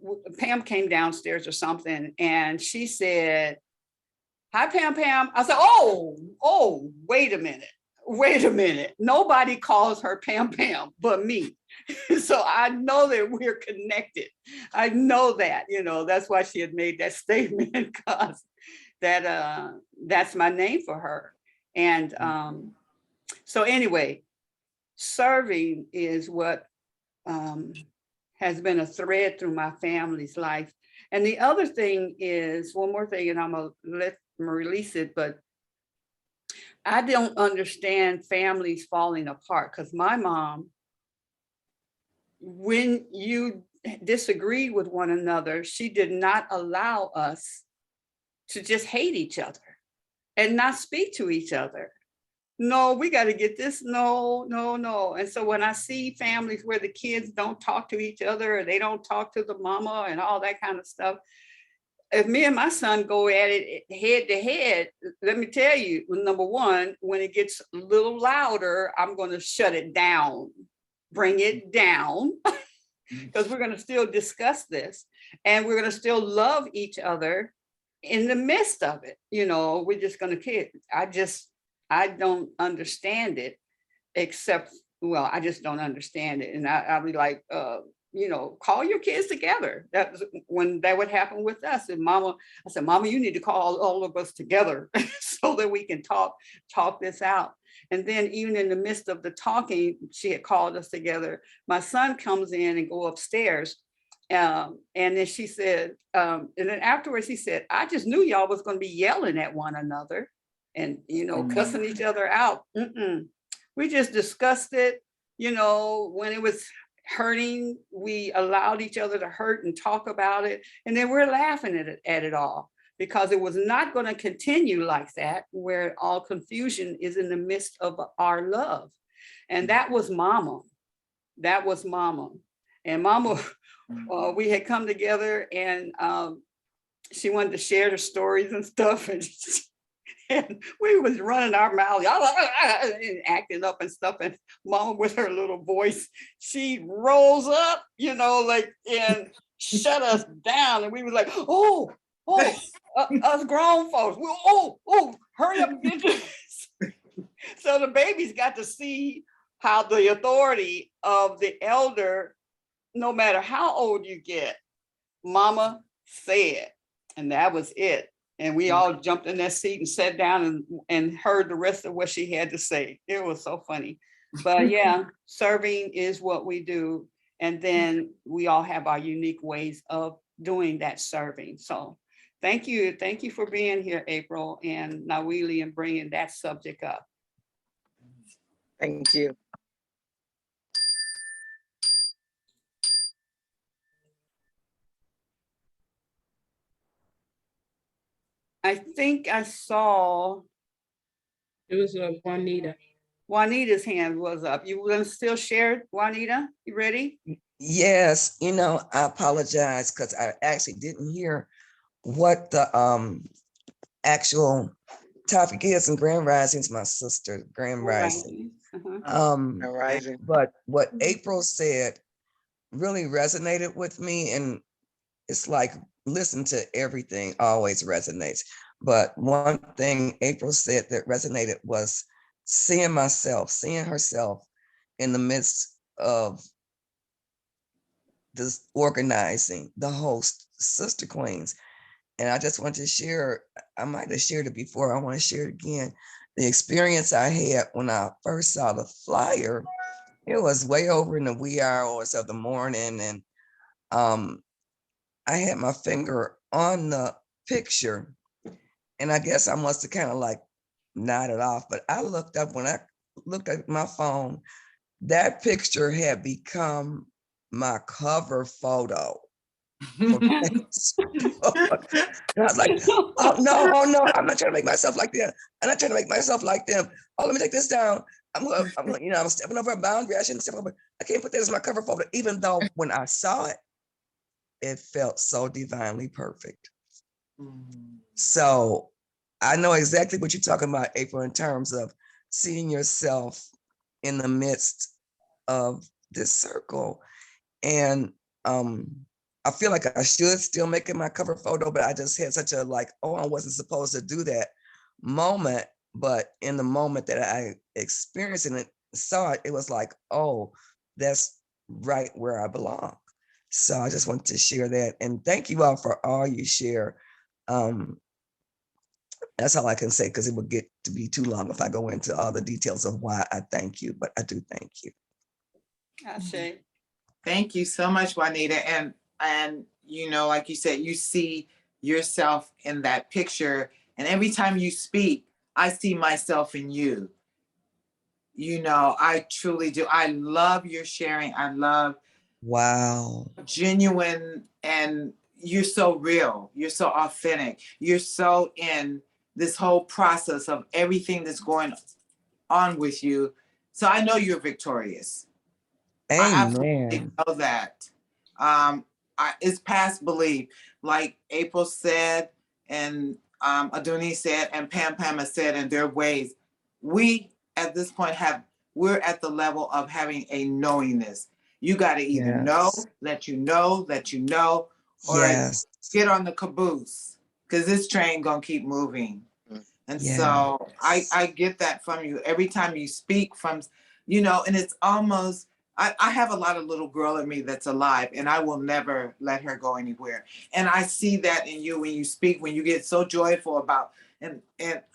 came downstairs or something, and she said, hi, Pam Pam. I said, oh, wait a minute. wait a minute, nobody calls her Pam Pam but me. So I know that we're connected. I know that, that's why she had made that statement, because that's my name for her. And so anyway, serving is what has been a thread through my family's life. And the other thing is, one more thing, and I'm gonna release it, but I don't understand families falling apart, because my mom, when you disagreed with one another, she did not allow us to just hate each other and not speak to each other. No, we got to get this. No, no, no. And so when I see families where the kids don't talk to each other, or they don't talk to the mama and all that kind of stuff, if me and my son go at it head to head, let me tell you, number one, when it gets a little louder, I'm going to shut it down, bring it down, because we're going to still discuss this, and we're going to still love each other in the midst of it. We're just going to kid. I don't understand it, except, well, I just don't understand it. And I'll be like, call your kids together. That was when that would happen with us. And I said, Mama, you need to call all of us together so that we can talk this out. And then even in the midst of the talking, she had called us together. My son comes in and go upstairs. And then she said, and then afterwards he said, I just knew y'all was going to be yelling at one another and, cussing each other out. We just discussed it, when it was hurting, we allowed each other to hurt and talk about it. And then we're laughing at it all, because it was not going to continue like that, where all confusion is in the midst of our love. And that was Mama. That was Mama. And Mama, we had come together, and she wanted to share the stories and stuff. And we was running our mouths and acting up and stuff. And Mama, with her little voice, she rolls up, and shut us down. And we were like, us grown folks, hurry up and get this. So the babies got to see how the authority of the elder, no matter how old you get, Mama said, and that was it. And we all jumped in that seat and sat down and heard the rest of what she had to say. It was so funny. But yeah, serving is what we do. And then we all have our unique ways of doing that serving. So thank you. Thank you for being here, April and Nawili, and bringing that subject up. Thank you. I think I saw It was Juanita. Juanita's hand was up. You want to still share, Juanita? You ready? Yes, I apologize because I actually didn't hear what the actual topic is in Grand Risings, my sister, Grand Rising. Rising. But what April said really resonated with me, and it's like, listen to everything always resonates. But one thing April said that resonated was seeing herself in the midst of this organizing, the host, Sister Queens. And I just want to share, I might have shared it before, I want to share it again. The experience I had when I first saw the flyer, it was way over in the wee hours of the morning. And I had my finger on the picture, and I guess I must have kind of like nodded off, but I looked up, when I looked at my phone, that picture had become my cover photo. And I was like, oh no, I'm not trying to make myself like them. I'm not trying to make myself like them. Oh, let me take this down. I'm stepping over a boundary. I shouldn't step over. I can't put that as my cover photo, even though when I saw it, it felt so divinely perfect. So I know exactly what you're talking about, April, in terms of seeing yourself in the midst of this circle. And I feel like I should still make it my cover photo, but I just had such a like, oh, I wasn't supposed to do that moment. But in the moment that I experienced it and saw it, it was like, oh, that's right where I belong. So I just wanted to share that. And thank you all for all you share. That's all I can say, because it would get to be too long if I go into all the details of why I thank you, but I do thank you. Ashe. Thank you so much, Juanita. And you know, like you said, you see yourself in that picture. And every time you speak, I see myself in you. You know, I truly do. I love your sharing. I love Wow. genuine, and you're so real. You're so authentic. You're so in this whole process of everything that's going on with you. So I know you're victorious. I absolutely Amen. know that. It's past belief, like April said, and Adoni said, and Pam has said in their ways. We at this point we're at the level of having a knowingness. You got to either know, Yes. let you know, or Yes. get on the caboose, because this train gonna keep moving. And Yes. so I get that from you every time you speak from, you know, and it's almost, I have a lot of little girl in me that's alive, and I will never let her go anywhere. And I see that in you when you speak, when you get so joyful about, and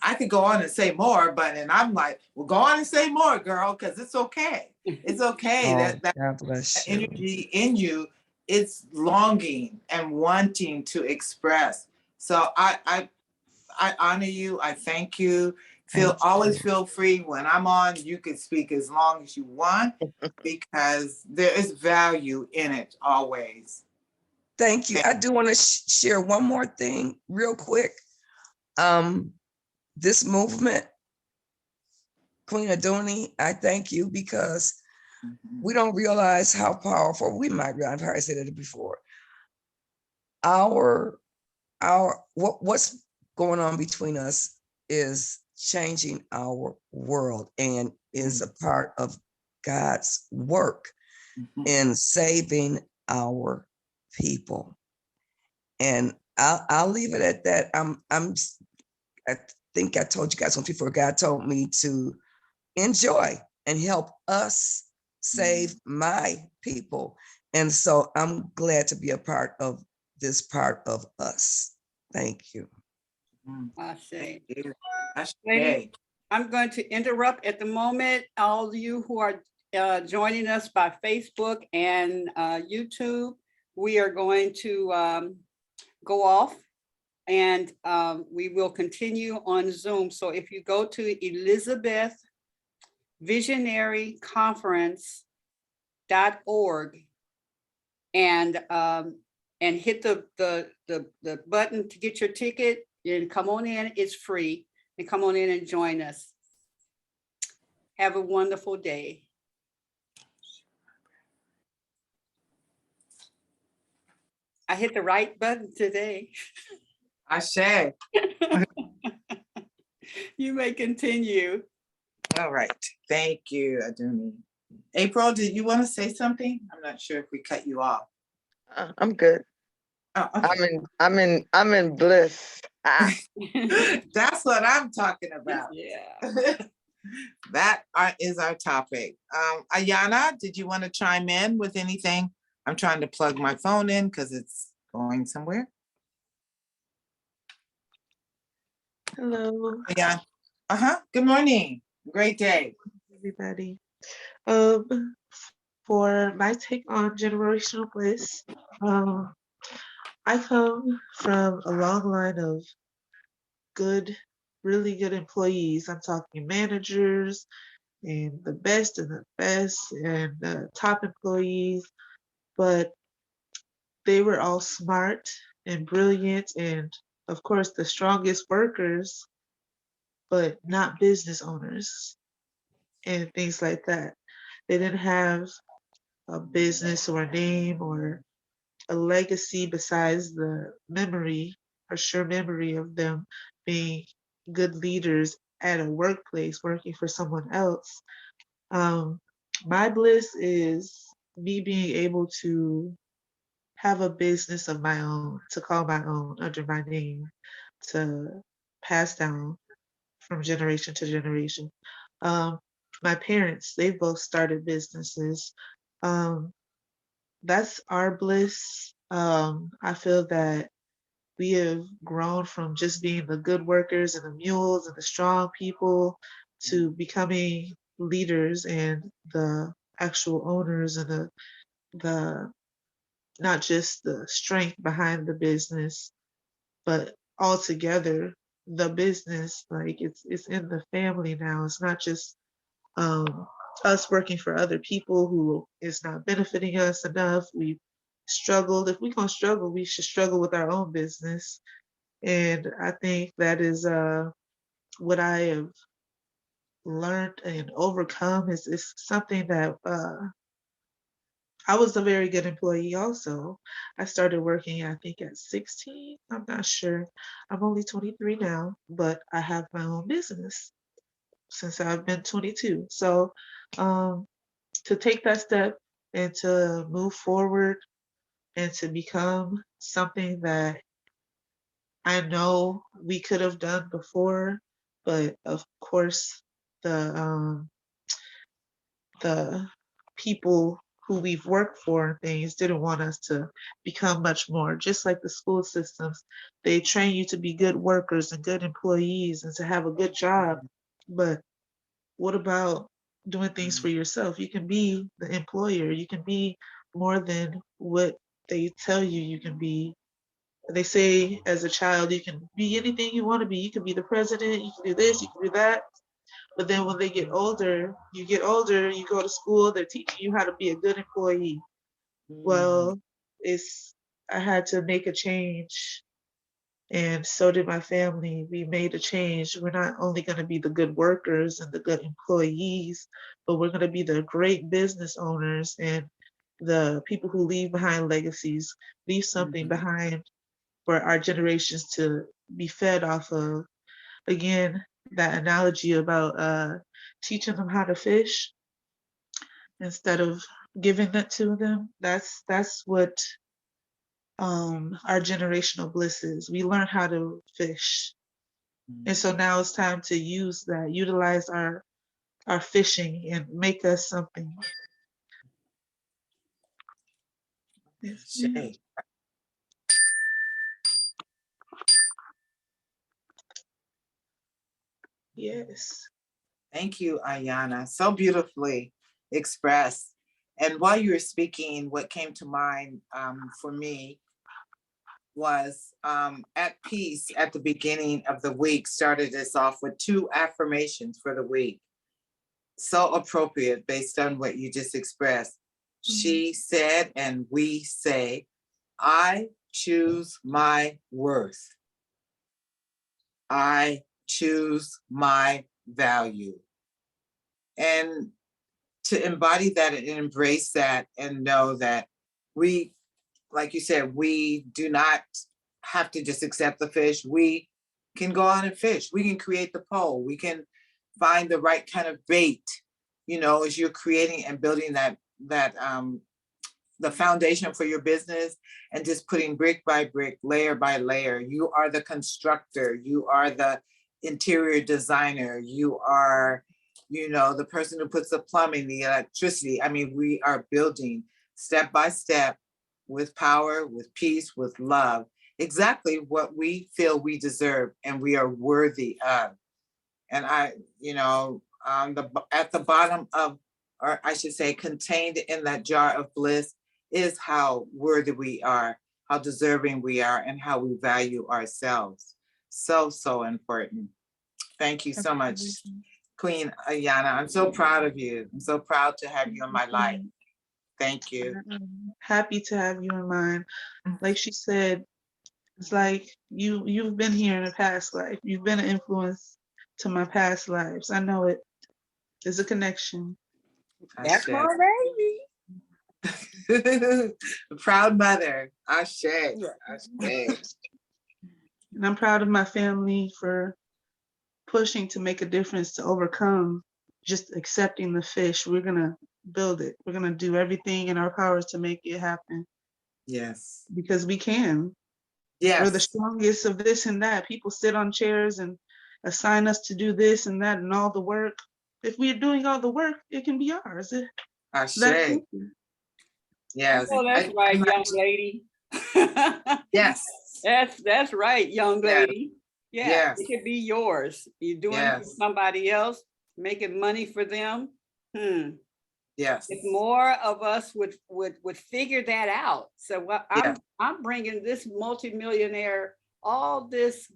I could go on and say more, but, and I'm like, well, go on and say more, girl, because it's okay. It's okay. Oh, That God bless you. energy in you, it's longing and wanting to express. So I honor you. I thank you. Thank Always you. feel free. When I'm on, you can speak as long as you want, because there is value in it always. Thank you. I do want to share one more thing real quick. This movement, Queen Adoni, I thank you, because we don't realize how powerful, we might realize, I've heard I said it before. What's going on between us is changing our world and is a part of God's work in saving our people. And I'll leave it at that. I think I told you guys once before, God told me to enjoy and help us save my people. And so I'm glad to be a part of this part of us. Thank you. Ashe. Ashe. Ladies, I'm going to interrupt at the moment. All of you who are joining us by Facebook and YouTube, we are going to go off, and we will continue on Zoom. So if you go to Elizabeth Visionary Conference.org and hit the button to get your ticket, and come on in. It's free, and come on in and join us. Have a wonderful day. I hit the right button today. Ashe. You may continue. All right. Thank you, Aduni. April, did you want to say something? I'm not sure if we cut you off. I'm good. Oh, okay. I'm in bliss. That's what I'm talking about. Yeah. That is our topic. Ayana, did you want to chime in with anything? I'm trying to plug my phone in because it's going somewhere. Hello, Yeah. Good morning. Great day. everybody. For my take on generational bliss, um, I come from a long line of good, really good employees. I'm talking managers and the best and the top employees, but they were all smart and brilliant and of course the strongest workers, but not business owners and things like that. They didn't have a business or a name or a legacy besides the memory or sure memory of them being good leaders at a workplace working for someone else. My bliss is me being able to have a business of my own, to call my own under my name, to pass down from generation to generation. Um, my parents, they both started businesses. Um, that's our bliss. I feel that we have grown from just being the good workers and the mules and the strong people to becoming leaders and the actual owners and the not just the strength behind the business, but altogether the business, like it's in the family now. It's not just um us working for other people who is not benefiting us enough. We struggled. If we're gonna struggle, we should struggle with our own business. And I think that is what I have learned and overcome is something that I was a very good employee also. I started working, I think, at 16. I'm not sure. I'm only 23 now, but I have my own business since I've been 22. So um, to take that step and to move forward and to become something that I know we could have done before, but of course, the the people who we've worked for and things didn't want us to become much more. Just like the school systems, they train you to be good workers and good employees and to have a good job. But what about doing things for yourself? You can be the employer. You can be more than what they tell you you can be. They say as a child, you can be anything you want to be. You can be the president, you can do this, you can do that. But then when they get older, you go to school, they're teaching you how to be a good employee. Well, it's I had to make a change, and so did my family. We made a change. We're not only going to be the good workers and the good employees, but we're going to be the great business owners and the people who leave behind legacies, leave something behind for our generations to be fed off of. Again, that analogy about teaching them how to fish instead of giving that to them. That's what our generational bliss is. We learn how to fish. And so now it's time to use that, utilize our fishing and make us something. Yes, ma'am. Shay. Yes. Thank you, Ayana. So beautifully expressed. And while you were speaking, what came to mind for me was at peace at the beginning of the week, started us off with 2 affirmations for the week. So appropriate based on what you just expressed. She said, and we say, I choose my worth. I choose my value. And to embody that and embrace that and know that we, like you said, we do not have to just accept the fish. We can go out and fish. We can create the pole. We can find the right kind of bait, as you're creating and building that the foundation for your business and just putting brick by brick, layer by layer. You are the constructor. You are the interior designer. You are, the person who puts the plumbing, the electricity. I mean, we are building step by step with power, with peace, with love, exactly what we feel we deserve and we are worthy of. And at the bottom of, or I should say, contained in that jar of bliss is how worthy we are, how deserving we are, and how we value ourselves. So, so important. Thank you so much, Queen Ayana. I'm so proud of you. I'm so proud to have you in my life. Thank you. I'm happy to have you in mind. Like she said, it's like you've been here in a past life. You've been an influence to my past lives. I know it. There's a connection. That's my baby. Proud mother. Ashe. Yeah. Ashe. And I'm proud of my family for pushing to make a difference to overcome just accepting the fish. We're going to build it. We're going to do everything in our powers to make it happen Yes. because we can. Yes. We're the strongest of this and that. People sit on chairs and assign us to do this and that and all the work. If we're doing all the work, it can be ours. That's Ashe. Yes. Oh, that's right, young lady. Yes. That's right, young Yes. lady. Yeah, Yes. it could be yours. You're doing it for Yes. somebody else, making money for them. Yes. If more of us would figure that out. So what Yeah. I'm bringing this multimillionaire all this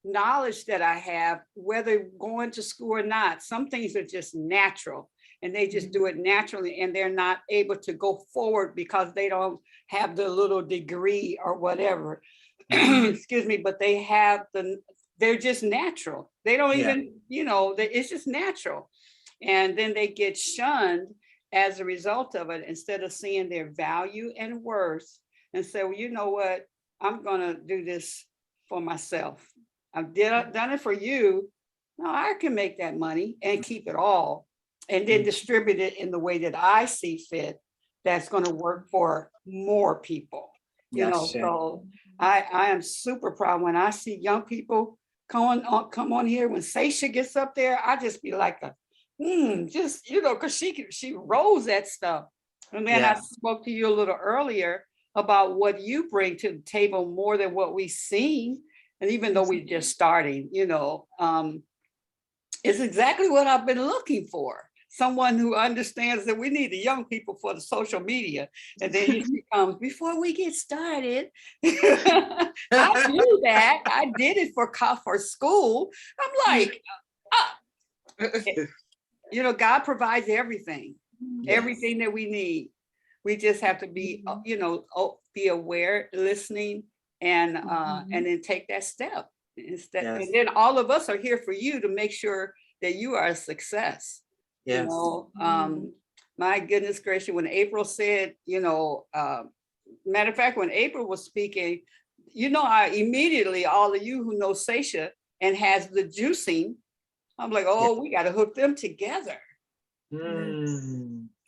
knowledge that I have, whether going to school or not. Some things are just natural and they just do it naturally, and they're not able to go forward because they don't have the little degree or whatever. Excuse me, but they have they're just natural. They don't even, it's just natural. And then they get shunned as a result of it, instead of seeing their value and worth and say, well, you know what, I'm gonna do this for myself. I've done it for you. No, I can make that money and keep it all, and then distribute it in the way that I see fit. That's going to work for more people. So I am super proud when I see young people come on here. When Seisha gets up there, I just be like, because she rolls that stuff. And then I spoke to you a little earlier about what you bring to the table more than what we've seen. And even though we're just starting, it's exactly what I've been looking for. Someone who understands that we need the young people for the social media. And then he comes, before we get started, I knew that. I did it for school. I'm like, God provides everything, everything that we need. We just have to be, be aware, listening, and then take that step. And then all of us are here for you to make sure that you are a success. Yes. My goodness gracious, when April said, matter of fact, when April was speaking, I immediately, all of you who know Seisha and has the juicing, I'm like, we got to hook them together.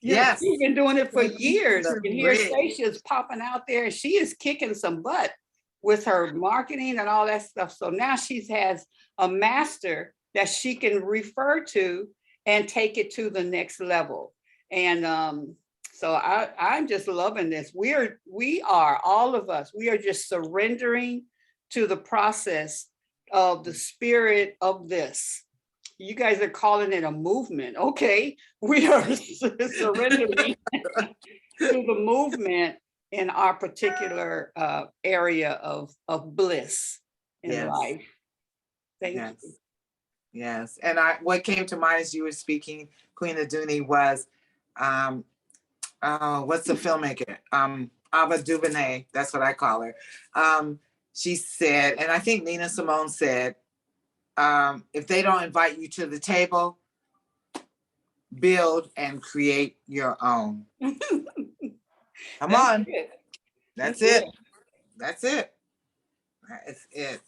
Yes. She's been doing it for years. That's And here great. Seisha is popping out there, and she is kicking some butt with her marketing and all that stuff. So now she has a master that she can refer to and take it to the next level. And so I'm just loving this. We are all of us, we are just surrendering to the process of the spirit of this. You guys are calling it a movement. Okay, we are surrendering to the movement in our particular area of bliss in life. Thank you. Yes. And what came to mind as you were speaking, Queen Aduni, was what's the filmmaker? Ava DuVernay, that's what I call her. She said, and I think Nina Simone said, if they don't invite you to the table, build and create your own. Come on. That's it. That's it. That is it.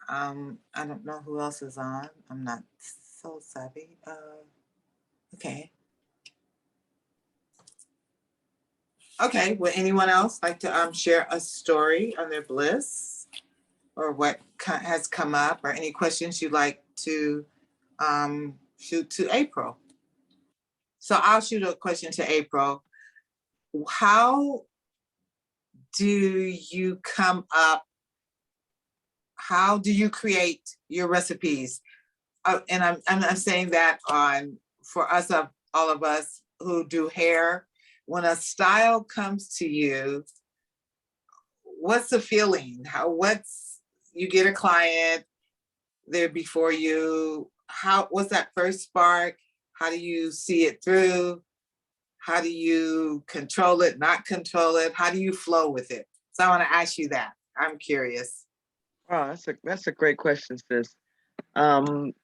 I don't know who else is on. I'm not so savvy. Okay. Okay. Would anyone else like to share a story on their bliss, or what has come up, or any questions you'd like to shoot to April? So I'll shoot a question to April. How do you come up? How do you create your recipes? And I'm saying that for us, all of us who do hair, when a style comes to you, what's the feeling? You get a client, they're before you. What's that first spark? How do you see it through? How do you control it, not control it? How do you flow with it? So I want to ask you that. I'm curious. Wow, that's a great question, sis. In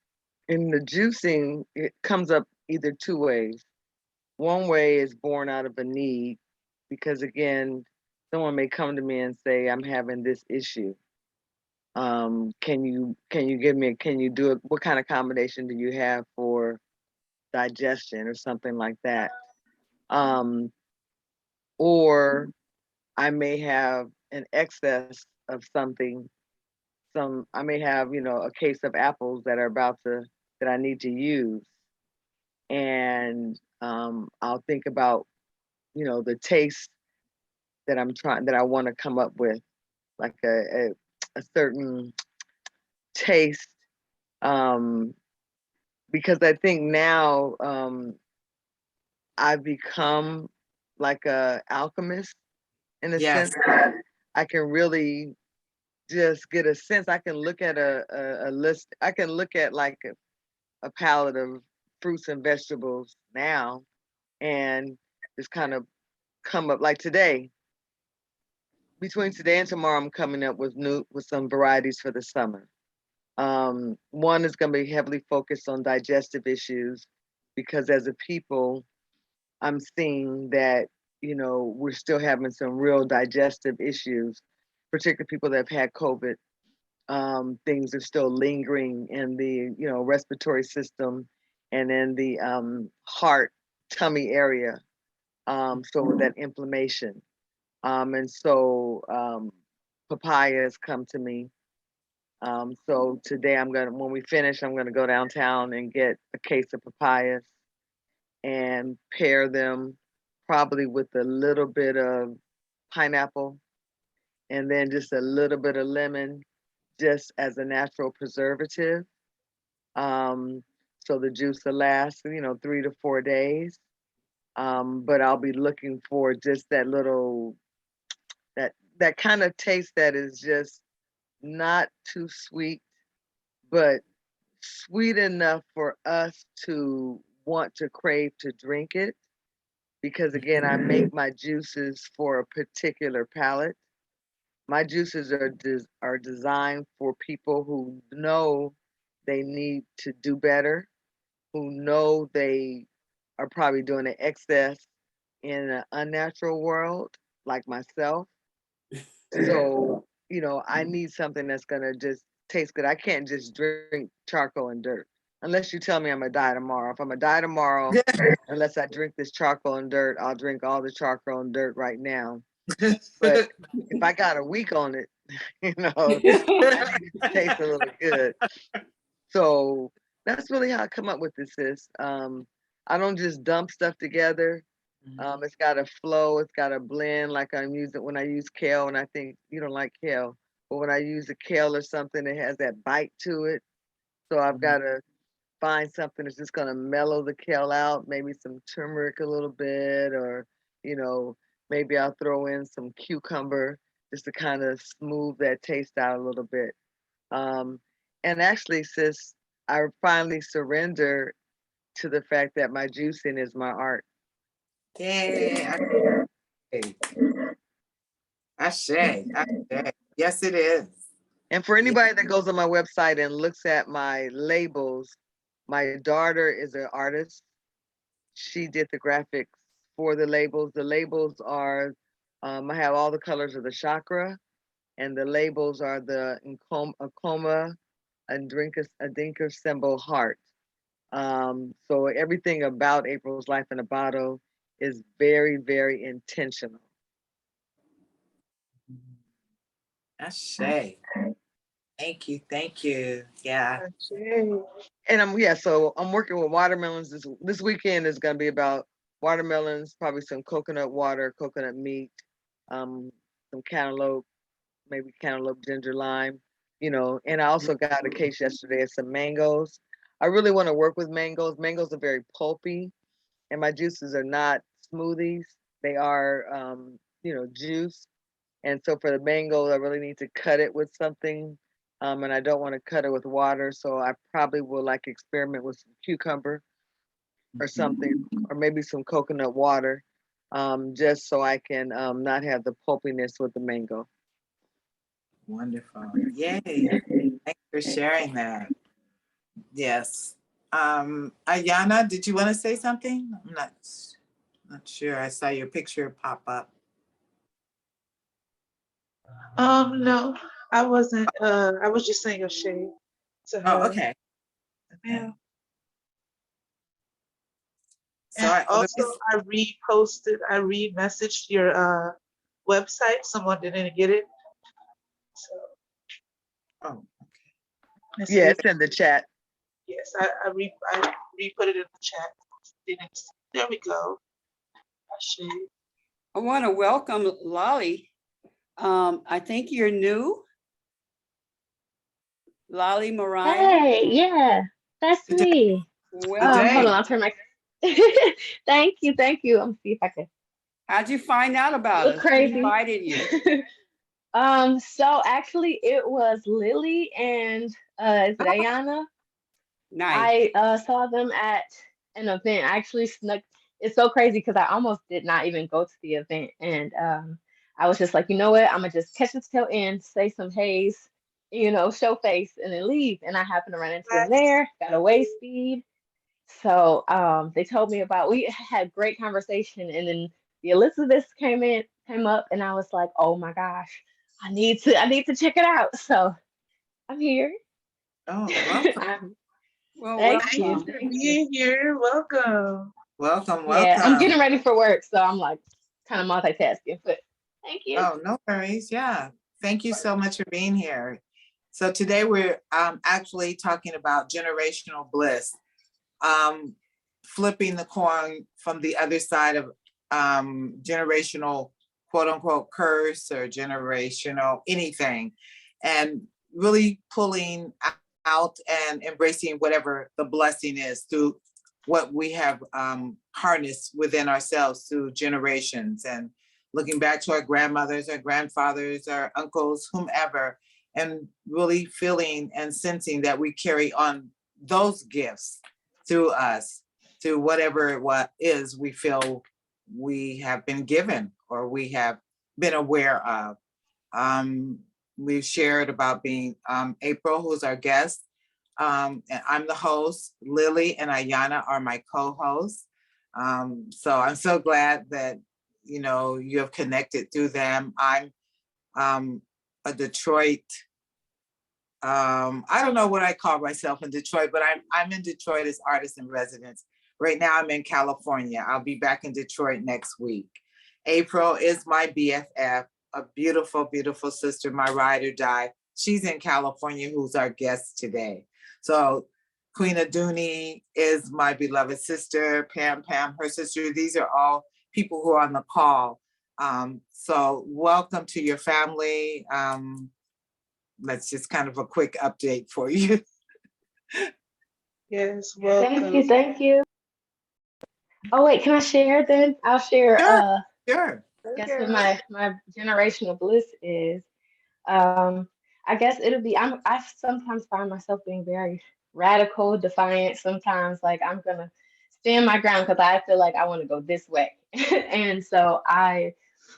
the juicing, it comes up either two ways. One way is born out of a need, because again, someone may come to me and say, I'm having this issue. Can you do it? What kind of combination do you have for digestion or something like that? Or I may have an excess of something. I may have, a case of apples that I need to use. And I'll think about, the taste that I want to come up with, like a certain taste. Um, because I think now I've become like a alchemist in a Yes. sense that I can really just get a sense. I can look at a list. I can look at like a palette of fruits and vegetables now and just kind of come up like today. Between today and tomorrow, I'm coming up with some varieties for the summer. One is going to be heavily focused on digestive issues because as a people, I'm seeing that, we're still having some real digestive issues, particularly people that have had COVID. Things are still lingering in the, respiratory system and in the heart, tummy area. So with that inflammation. And so papayas come to me. So today when we finish, I'm gonna go downtown and get a case of papayas and pair them probably with a little bit of pineapple and then just a little bit of lemon just as a natural preservative. Um, so the juice will last, 3 to 4 days. But I'll be looking for just that that kind of taste that is just not too sweet, but sweet enough for us to want to crave to drink it. Because again, I make my juices for a particular palate. My juices are designed for people who know they need to do better, who know they are probably doing an excess in an unnatural world, like myself. So, I need something that's gonna just taste good. I can't just drink charcoal and dirt. Unless you tell me I'm gonna die tomorrow. If I'm gonna die tomorrow, unless I drink this charcoal and dirt, I'll drink all the charcoal and dirt right now. But if I got a week on it, I need it to taste a little good. So that's really how I come up with this. I don't just dump stuff together. It's got a flow, it's got a blend like I'm using when I use kale, and I think you don't like kale, but when I use a kale or something, it has that bite to it. So I've got to find something that's just gonna mellow the kale out, maybe some turmeric a little bit, or you know, maybe I'll throw in some cucumber just to kind of smooth that taste out a little bit. Um, and actually, sis, I finally surrender to the fact that my juicing is my art. Yay. Ashe. Yes, it is. And for anybody that goes on my website and looks at my labels, my daughter is an artist. She did the graphics for the labels. The labels are, I have all the colors of the chakra, and the labels are the Akoma and a drinker symbol heart. So everything about April's life in a bottle is very, very intentional. Ashe. Thank you. Thank you. Yeah. And so I'm working with watermelons. This weekend is gonna be about watermelons, probably some coconut water, coconut meat, some cantaloupe, maybe cantaloupe, ginger lime, and I also got a case yesterday of some mangoes. I really want to work with mangoes. Mangoes are very pulpy, and my juices are not smoothies. They are, juice. And so for the mango, I really need to cut it with something. And I don't want to cut it with water. So I probably will like experiment with some cucumber or something, or maybe some coconut water, just so I can not have the pulpiness with the mango. Wonderful. Yay. Thanks for sharing that. Yes. Ayana, did you want to say something? I'm not sure. I saw your picture pop up. No, I wasn't. I was just saying a shade to her. Oh, okay. Yeah. So And I also, I re-messaged your website. Someone didn't get it. So Oh, Let's Yeah, see. it's in the chat. Yes, I re-put it in the chat. There we go. Ashe. I want to welcome Lolly. I think you're new. Lolly Mariah. Hey, yeah, that's today, me. Hold today. on, I'll turn my. Thank you. I'm gonna see if I can How'd you find out about look us? Who crazy. invited you? So actually, it was Lilli and is it Oh, Ayana? Nice. I saw them at an event. I actually snuck. It's so crazy because I almost did not even go to the event, and I was just like, you know what? I'm gonna just catch the tail end, say some haze, show face, and then leave. And I happened to run into them there. Got a waist speed. So they told me about. We had great conversation, and then the Elizabeth came up, and I was like, oh my gosh, I need to check it out. So I'm here. oh, welcome, Well, Thank Thank you you. welcome. for Thank you. being here. Welcome. welcome, Yeah, I'm welcome. getting ready for work, so I'm like kind of multitasking, but thank you. Oh, no worries. Yeah. Thank you so much for being here. So today we're actually talking about generational bliss, flipping the coin from the other side of generational quote unquote curse or generational anything, and really pulling out and embracing whatever the blessing is through what we have harnessed within ourselves through generations, and looking back to our grandmothers, our grandfathers, our uncles, whomever, and really feeling and sensing that we carry on those gifts through us, through whatever what is we feel we have been given or we have been aware of. We've shared about being April, who's our guest. And I'm the host. Lilli and Ayana are my co-hosts. So I'm so glad that you have connected through them. I'm a Detroit. I don't know what I call myself in Detroit, but I'm in Detroit as artist in residence. Right now I'm in California. I'll be back in Detroit next week. April is my BFF, a beautiful, beautiful sister, my ride or die. She's in California, who's our guest today. So Queen Aduni is my beloved sister, Pam, her sister. These are all people who are on the call. So welcome to your family. That's just kind of a quick update for you. Yes, Thank you. welcome. Thank you. Oh wait, can I share then? I'll share Sure, sure. guess what my generational bliss is. Um I guess it'll be I sometimes find myself being very radical, defiant, sometimes like I'm gonna stand my ground because I feel like I want to go this way. And so I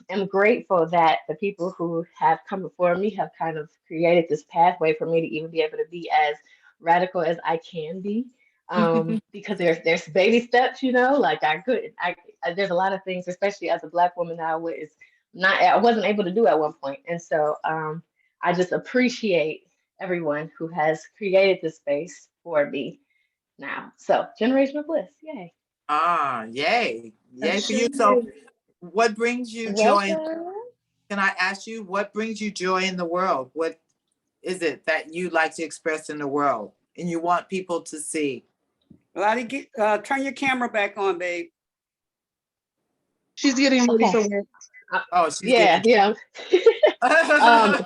am grateful that the people who have come before me have kind of created this pathway for me to even be able to be as radical as I can be. Because there's baby steps, like there's a lot of things, especially as a Black woman, that I wasn't able to do at one point. And so I just appreciate everyone who has created this space for me now. So generational bliss, yay. Yay. Yay for Ashe. you. So what brings you joy? Welcome. Can I ask you what brings you joy in the world? What is it that you like to express in the world and you want people to see? Lottie, turn your camera back on, babe. She's getting ready Okay. for work. Oh, she's Yeah, getting yeah.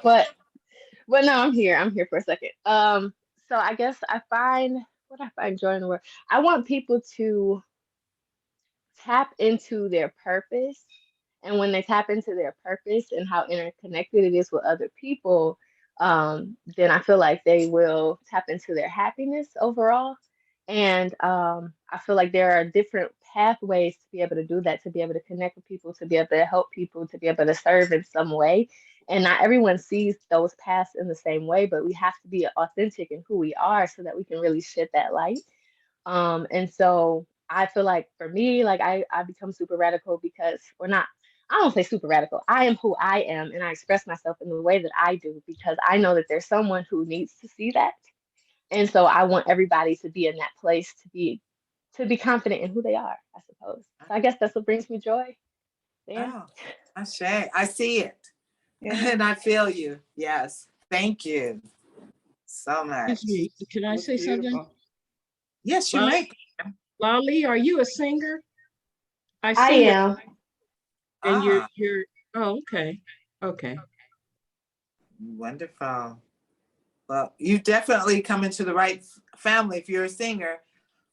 But no, I'm here. I'm here for a second. So I guess I find joy in the world. I want people to tap into their purpose. And when they tap into their purpose and how interconnected it is with other people, then I feel like they will tap into their happiness overall. And I feel like there are different pathways to be able to do that, to be able to connect with people, to be able to help people, to be able to serve in some way. And not everyone sees those paths in the same way, but we have to be authentic in who we are so that we can really shed that light. And so I feel like for me, like I become super radical because, or not, I don't say super radical. I am who I am, and I express myself in the way that I do because I know that there's someone who needs to see that. And so I want everybody to be in that place to be confident in who they are, I suppose. So I guess that's what brings me joy there. Oh, I see it. Yeah. And I feel you. Yes. Thank you. so much. Excuse me, can I It's say something? beautiful. Yes, you Well, may. Lilli, are you a singer? I I see that, am. and Ah, you're, oh, okay, okay. wonderful. Well, you definitely come into the right family if you're a singer.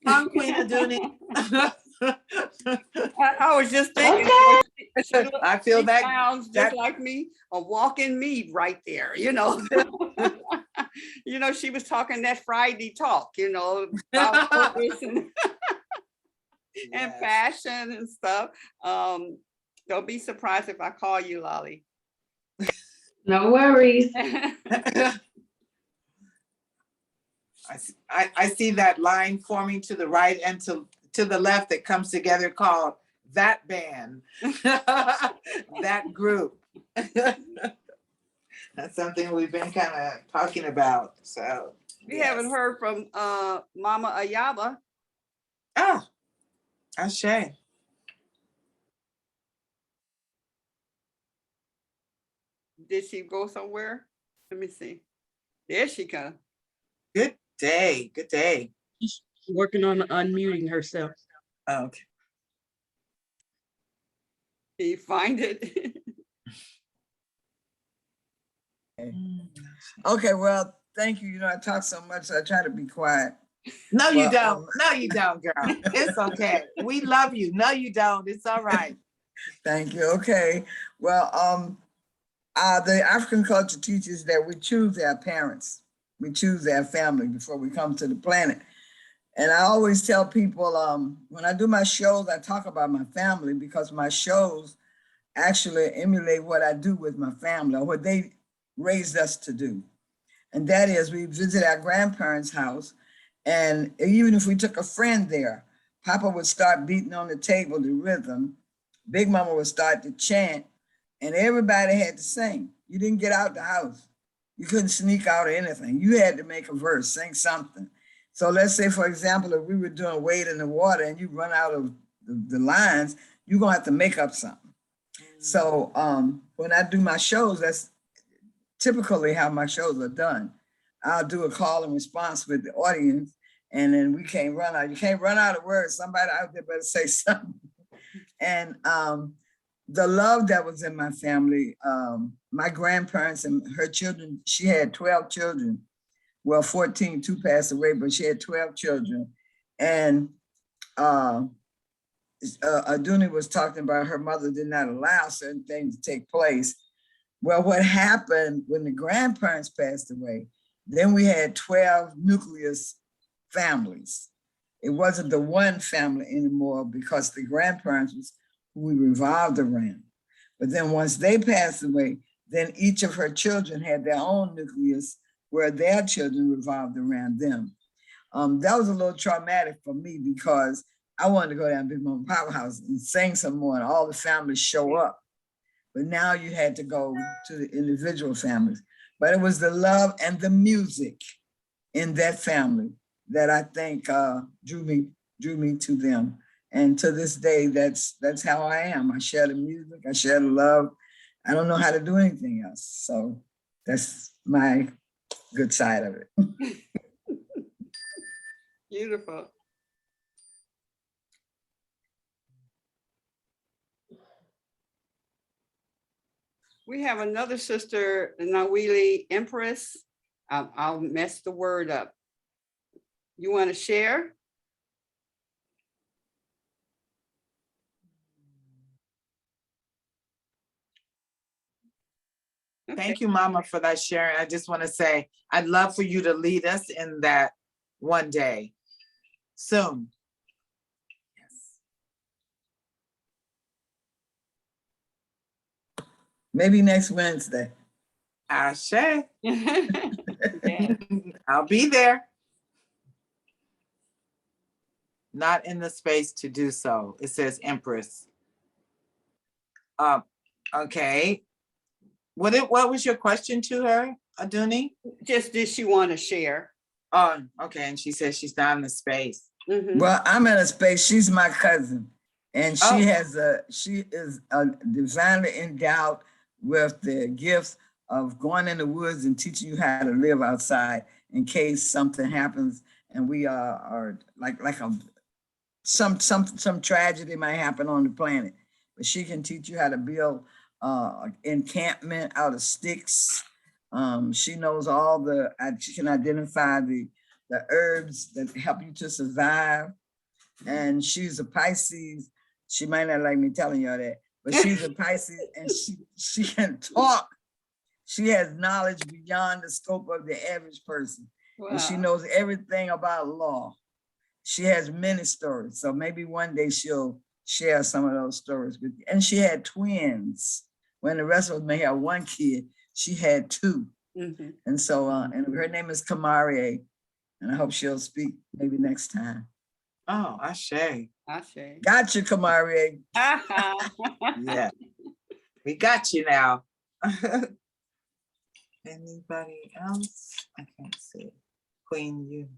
Hi, Queen Aduni. I was just thinking, Okay. I feel she that sounds just like me, a walking meat right there, you know. You know, she was talking that Friday talk, you know, about purpose and Yes. passion and stuff. Don't be surprised if I call you Lilli. No worries. I see that line forming to the right and to the left that comes together called that band, that group. That's something we've been kind of talking about. So We yes. haven't heard from Mama Ayaba. Oh, Ashe. Did she go somewhere? Let me see. There she comes. Good day. Good day. She's working on unmuting herself. Okay. Can you find it? Okay, well, thank you. You know, I talk so much, so I try to be quiet. No, you Well, don't. No, you don't, girl. It's okay. We love you. No, you don't. It's all right. Thank you. Okay. Well, the African culture teaches that we choose our parents. We choose our family before we come to the planet. And I always tell people, when I do my shows, I talk about my family because my shows actually emulate what I do with my family or what they raised us to do. And that is we visit our grandparents' house. And even if we took a friend there, Papa would start beating on the table the rhythm. Big Mama would start to chant, and everybody had to sing. You didn't get out the house. You couldn't sneak out or anything. You had to make a verse, sing something. So let's say, for example, if we were doing Wade in the Water and you run out of the lines, you're gonna have to make up something. So when I do my shows, that's typically how my shows are done. I'll do a call and response with the audience, and then we can't run out. You can't run out of words. Somebody out there better say something. And the love that was in my family, my grandparents and her children, she had 12 children. Well, 14, 2 passed away, but she had 12 children. And Aduni was talking about her mother did not allow certain things to take place. Well, what happened when the grandparents passed away, then we had 12 nucleus families. It wasn't the one family anymore because the grandparents was who we revolved around. But then once they passed away, then each of her children had their own nucleus where their children revolved around them. That was a little traumatic for me because I wanted to go down to Big Mama Papa house and sing some more and all the families show up. But now you had to go to the individual families. But it was the love and the music in that family that I think drew me to them. And to this day, that's how I am. I share the music, I share the love. I don't know how to do anything else. So that's my good side of it. Beautiful. We have another sister, Nawili Empress. I'll mess the word up. You want to share? Okay. Thank you, Mama, for that sharing. I just want to say, I'd love for you to lead us in that one day, soon. Yes. Maybe next Wednesday. Ashe. Yeah. I'll be there. Not in the space to do so. It says Empress. Okay. What was your question to her, Aduni? Just did she want to share? Oh, okay. And she says she's not in the space. Mhm. Well, I'm in a space. She's my cousin, and she Oh. is divinely endowed with the gifts of going in the woods and teaching you how to live outside in case something happens and we are like some tragedy might happen on the planet. But she can teach you how to build encampment out of sticks. She knows she can identify the herbs that help you to survive. And she's a Pisces. She might not like me telling you all that, but she's a Pisces and she can talk. She has knowledge beyond the scope of the average person. Wow. And she knows everything about law. She has many stories. So maybe one day she'll share some of those stories with you. And she had twins. When the rest of us may have one kid, she had two. Mhm. And so, and her name is Kamarie. And I hope she'll speak maybe next time. Oh, Ashe. Ashe. Got you, Kamarie. Yeah, we got you now. Anybody else? I can't see. Queen, you,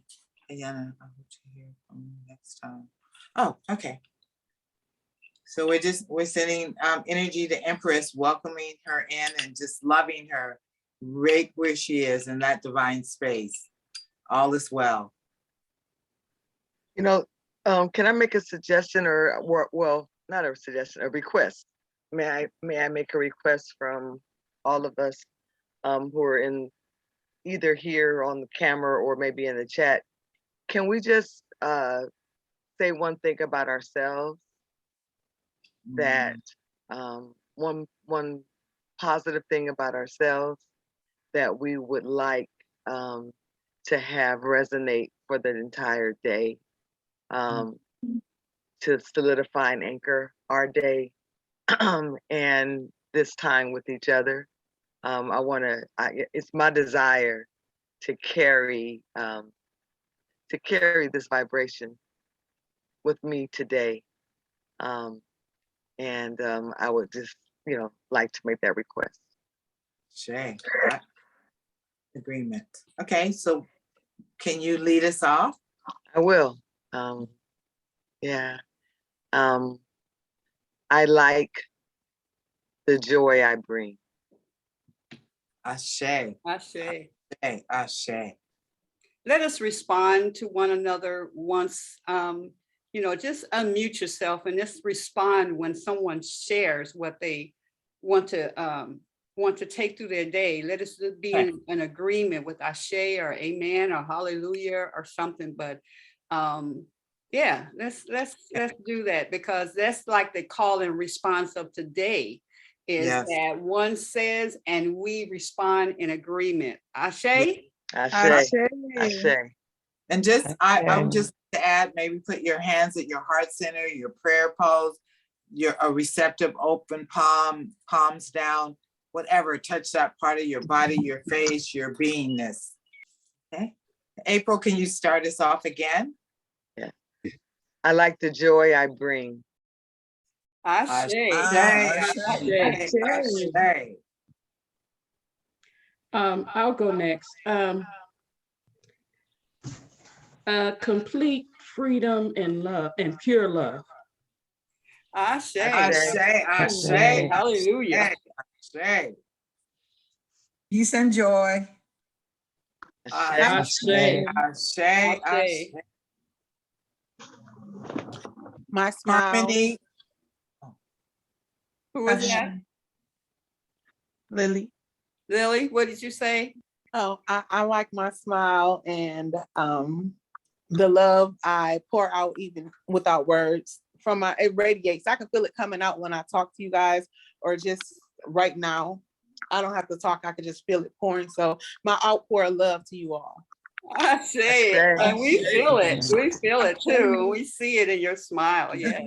Ayana, I hope to hear from you next time. Oh, okay. So we're sending energy to Empress, welcoming her in and just loving her right where she is in that divine space. All is well. You know, can I make a suggestion or well, not a suggestion, a request? May I make a request from all of us who are in either here on the camera or maybe in the chat? Can we just say one thing about ourselves that one positive thing about ourselves that we would like to have resonate for the entire day, to solidify and anchor our day and this time with each other. It's my desire to carry this vibration with me today. And I would just, like to make that request. Shay, agreement. Okay, so can you lead us off? I will. Yeah. I like the joy I bring. Ashe. Ashe. Ashe. Ashe. Let us respond to one another once, just unmute yourself and just respond when someone shares what they want to take through their day. Let us be in an agreement with Ashe or Amen or Hallelujah or something. But yeah, let's do that, because that's like the call and response of today is that one says and we respond in agreement. Ashe? Ashe. Ashe. And just, I would just add, maybe put your hands at your heart center, your prayer pose, a receptive open palms down, whatever, touch that part of your body, your face, your beingness. Okay. April, can you start us off again? Yeah. I like the joy I bring. Ashe. I'll go next. Complete freedom and love and pure love. Ashe. Ashe. Hallelujah. Ashe. Peace and joy. Ashe. Ashe. My smile. Harmony. Who was that? Lilli. Lilli, what did you say? Oh, I like my smile and the love I pour out even without words it radiates. I can feel it coming out when I talk to you guys, or just right now. I don't have to talk. I can just feel it pouring. So my outpour of love to you all. I say it, and we feel it. We feel it too. We see it in your smile. Yeah.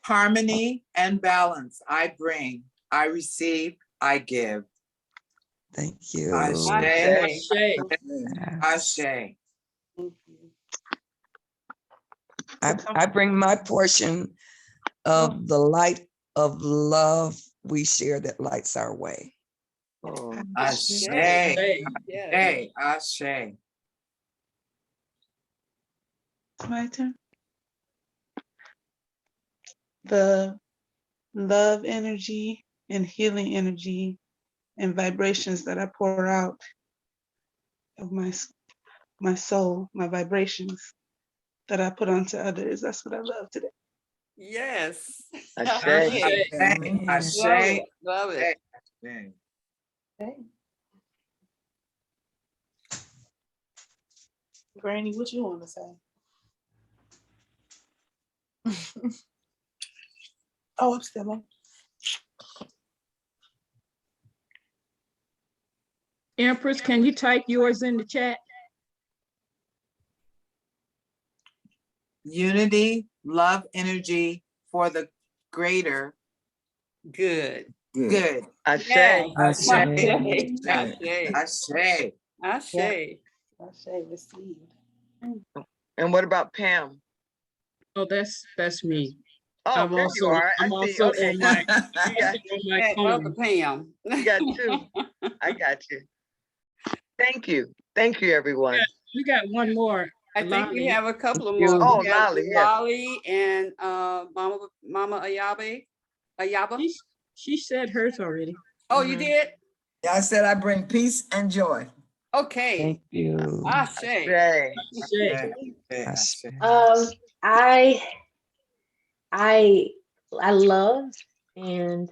Harmony and balance. I bring, I receive, I give. Thank you. Ashe. Ashe. I bring my portion of the light of love we share that lights our way. Ashe. Ashe. Ashe. My turn. The love energy and healing energy and vibrations that I pour out of my soul, my vibrations that I put onto others. That's what I love today. Yes. Ashe. Amen. Love it. Love it. Okay. Granny, what you want to say? Oh, I'm still on. Empress, can you type yours in the chat? Unity, love, energy for the greater Good. good. Ashe. Yes. Ashe. Ashe. Ashe. Ashe. Yeah. Ashe. I say receive. And what about Pam? Oh, that's me. Oh, there you are. I I'm see. also Okay. on my, You got, on my That other phone. Pam. you got two. I got you. Thank you. Thank you, everyone. We got one more. I think we Lolly. have a couple of you. more. Oh, We have Lolly, yes. Lolly and Mama Ayabe. Ayaba. She said hers already. Oh, you Mhm. did? I said I bring peace and joy. Okay. Thank you. Ashe. Ashe. Shit. Um, I I love and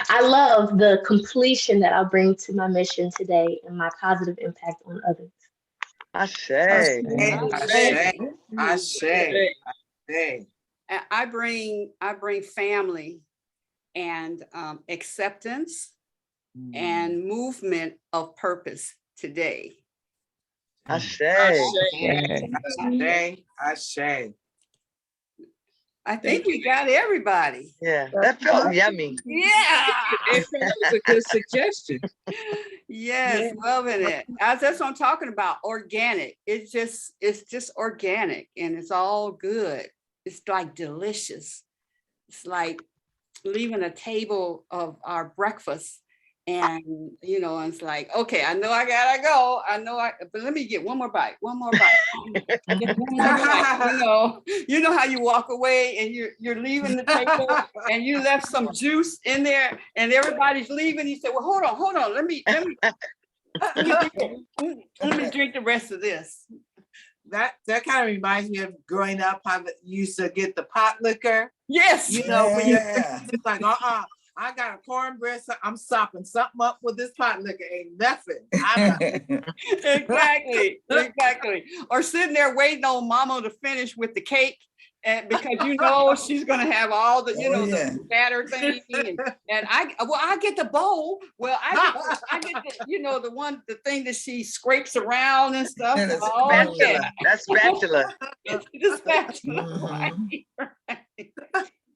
I love the completion that I bring to my mission today and my positive impact on others. Ashe. Ashe. Ashe. Ashe. Ashe. Ashe. I bring family and acceptance and movement of purpose today. Ashe. Ashe. Ashe. I think we got everybody. Yeah, that felt yummy. Yeah. That was a good suggestion. Yes, loving it. That's what I'm talking about. Organic. It's just organic and it's all good. It's like delicious. It's like leaving a table of our breakfast and it's like, okay, I know I gotta go. But let me get one more bite. Just one more bite. You know how you walk away and you're leaving the table and you left some juice in there and everybody's leaving. You say, well, hold on. Let me drink the rest of this. That kind of reminds me of growing up, how you used to get the pot liquor. Yes. When it's like, I got a cornbread, so I'm sopping something up with this pot liquor. Ain't nothing. Exactly. Or sitting there waiting on mama to finish with the cake. And because she's gonna have all the the batter thing, and I get the bowl. Well, I get the thing that she scrapes around and stuff. Spatula. Yeah. That's spatula. The spatula, right.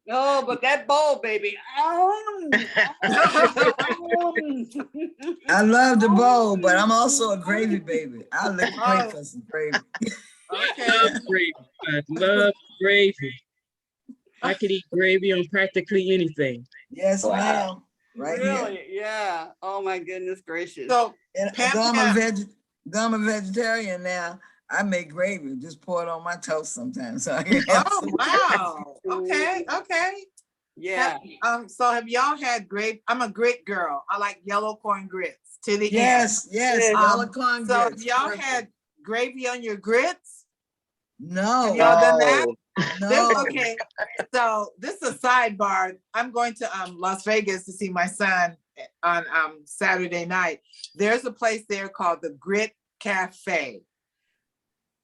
No, but that bowl, baby. I love the bowl, but I'm also a gravy baby. I lick great for some gravy. Okay. I love gravy. I love gravy. I could eat gravy on practically anything. Yes, ma'am. Right really? here. Yeah. Oh my goodness gracious. So, and though I'm a vegetarian now, I make gravy. Just pour it on my toast sometimes. So I can have wow. Okay. Yeah. So have y'all had gravy? I'm a grit girl. I like yellow corn grits to the end. Yes. Yellow corn so grits. Have y'all had gravy on your grits? No. Have y'all done that? No. Okay. So this is a sidebar. I'm going to Las Vegas to see my son on Saturday night. There's a place there called the Grit Cafe.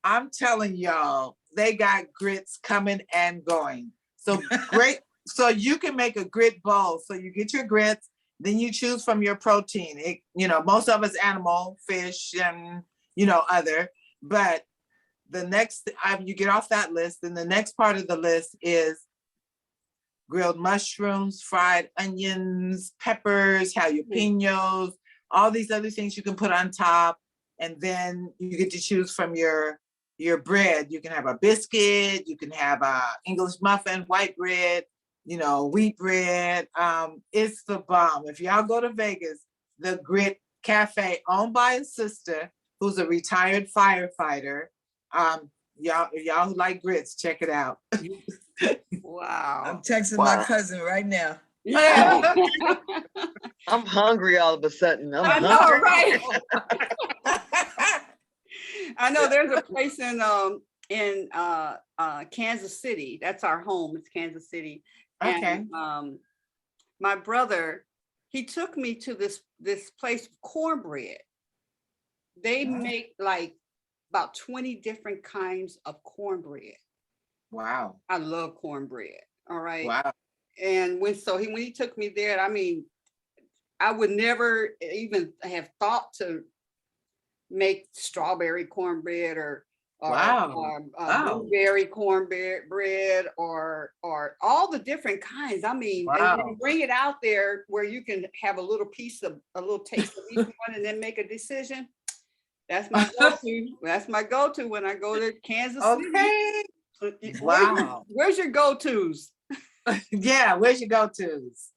I'm telling y'all, they got grits coming and going. So great. So you can make a grit bowl. So you get your grits, then you choose from your protein. Most of it's animal, fish, and other. But the next, you get off that list, then the next part of the list is grilled mushrooms, fried onions, peppers, jalapenos, all these other things you can put on top. And then you get to choose from your bread. You can have a biscuit, you can have a English muffin, white bread, wheat bread. It's the bomb. If y'all go to Vegas, the Grit Cafe, owned by a sister who's a retired firefighter. Y'all who like grits, check it out. Wow. I'm texting my cousin right now. Yeah. I'm hungry all of a sudden. I'm I know, hungry. right? I know there's a place in Kansas City. That's our home. It's Kansas City. Okay. And my brother, he took me to this place of cornbread. They make like about 20 different kinds of cornbread. Wow. I love cornbread. All right. Wow. And when he took me there, I mean, I would never even have thought to make strawberry cornbread or Wow. Wow. blueberry cornbread or all the different kinds. I mean, and Wow. then bring it out there where you can have a little taste of each one and then make a decision. That's my go-to. That's my go-to when I go to Kansas City. Okay. Wow. Where's your go-tos? Yeah, where's your go-tos?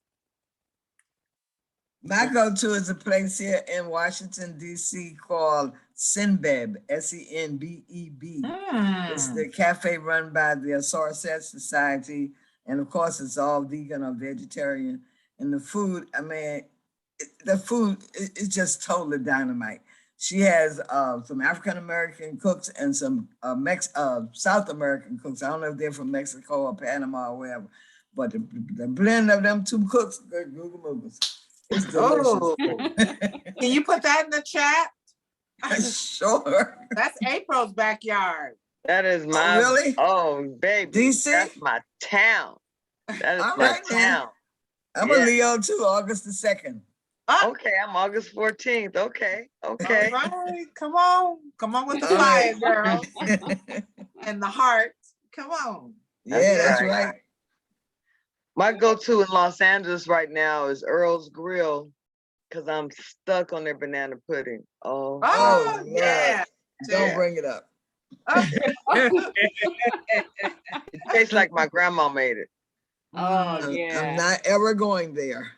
My go-to is a place here in Washington, D.C. called Senbeb, S-E-N-B-E-B. It's the cafe run by the Somerset Society. And of course, it's all vegan or vegetarian. And the food, I mean, the food is just totally dynamite. She has some African-American cooks and some South American cooks. I don't know if they're from Mexico or Panama or wherever, but the blend of them two cooks, good Google Moogles. It's delicious. Oh. Can you put that in the chat? Sure. That's April's backyard. That is my really? Oh, baby. DC? That's my town. That is All my right, then. town. I'm Yeah. a Leo too, August the 2nd. Okay, I'm August 14th. Okay. Okay. All right. Come on with the fire, girl. And the heart. Come on. Yeah, that's right. right. My go-to in Los Angeles right now is Earl's Grill because I'm stuck on their banana pudding. Oh, Oh, yeah. Don't bring it up. It tastes like my grandma made it. Oh, yeah. I'm not ever going there.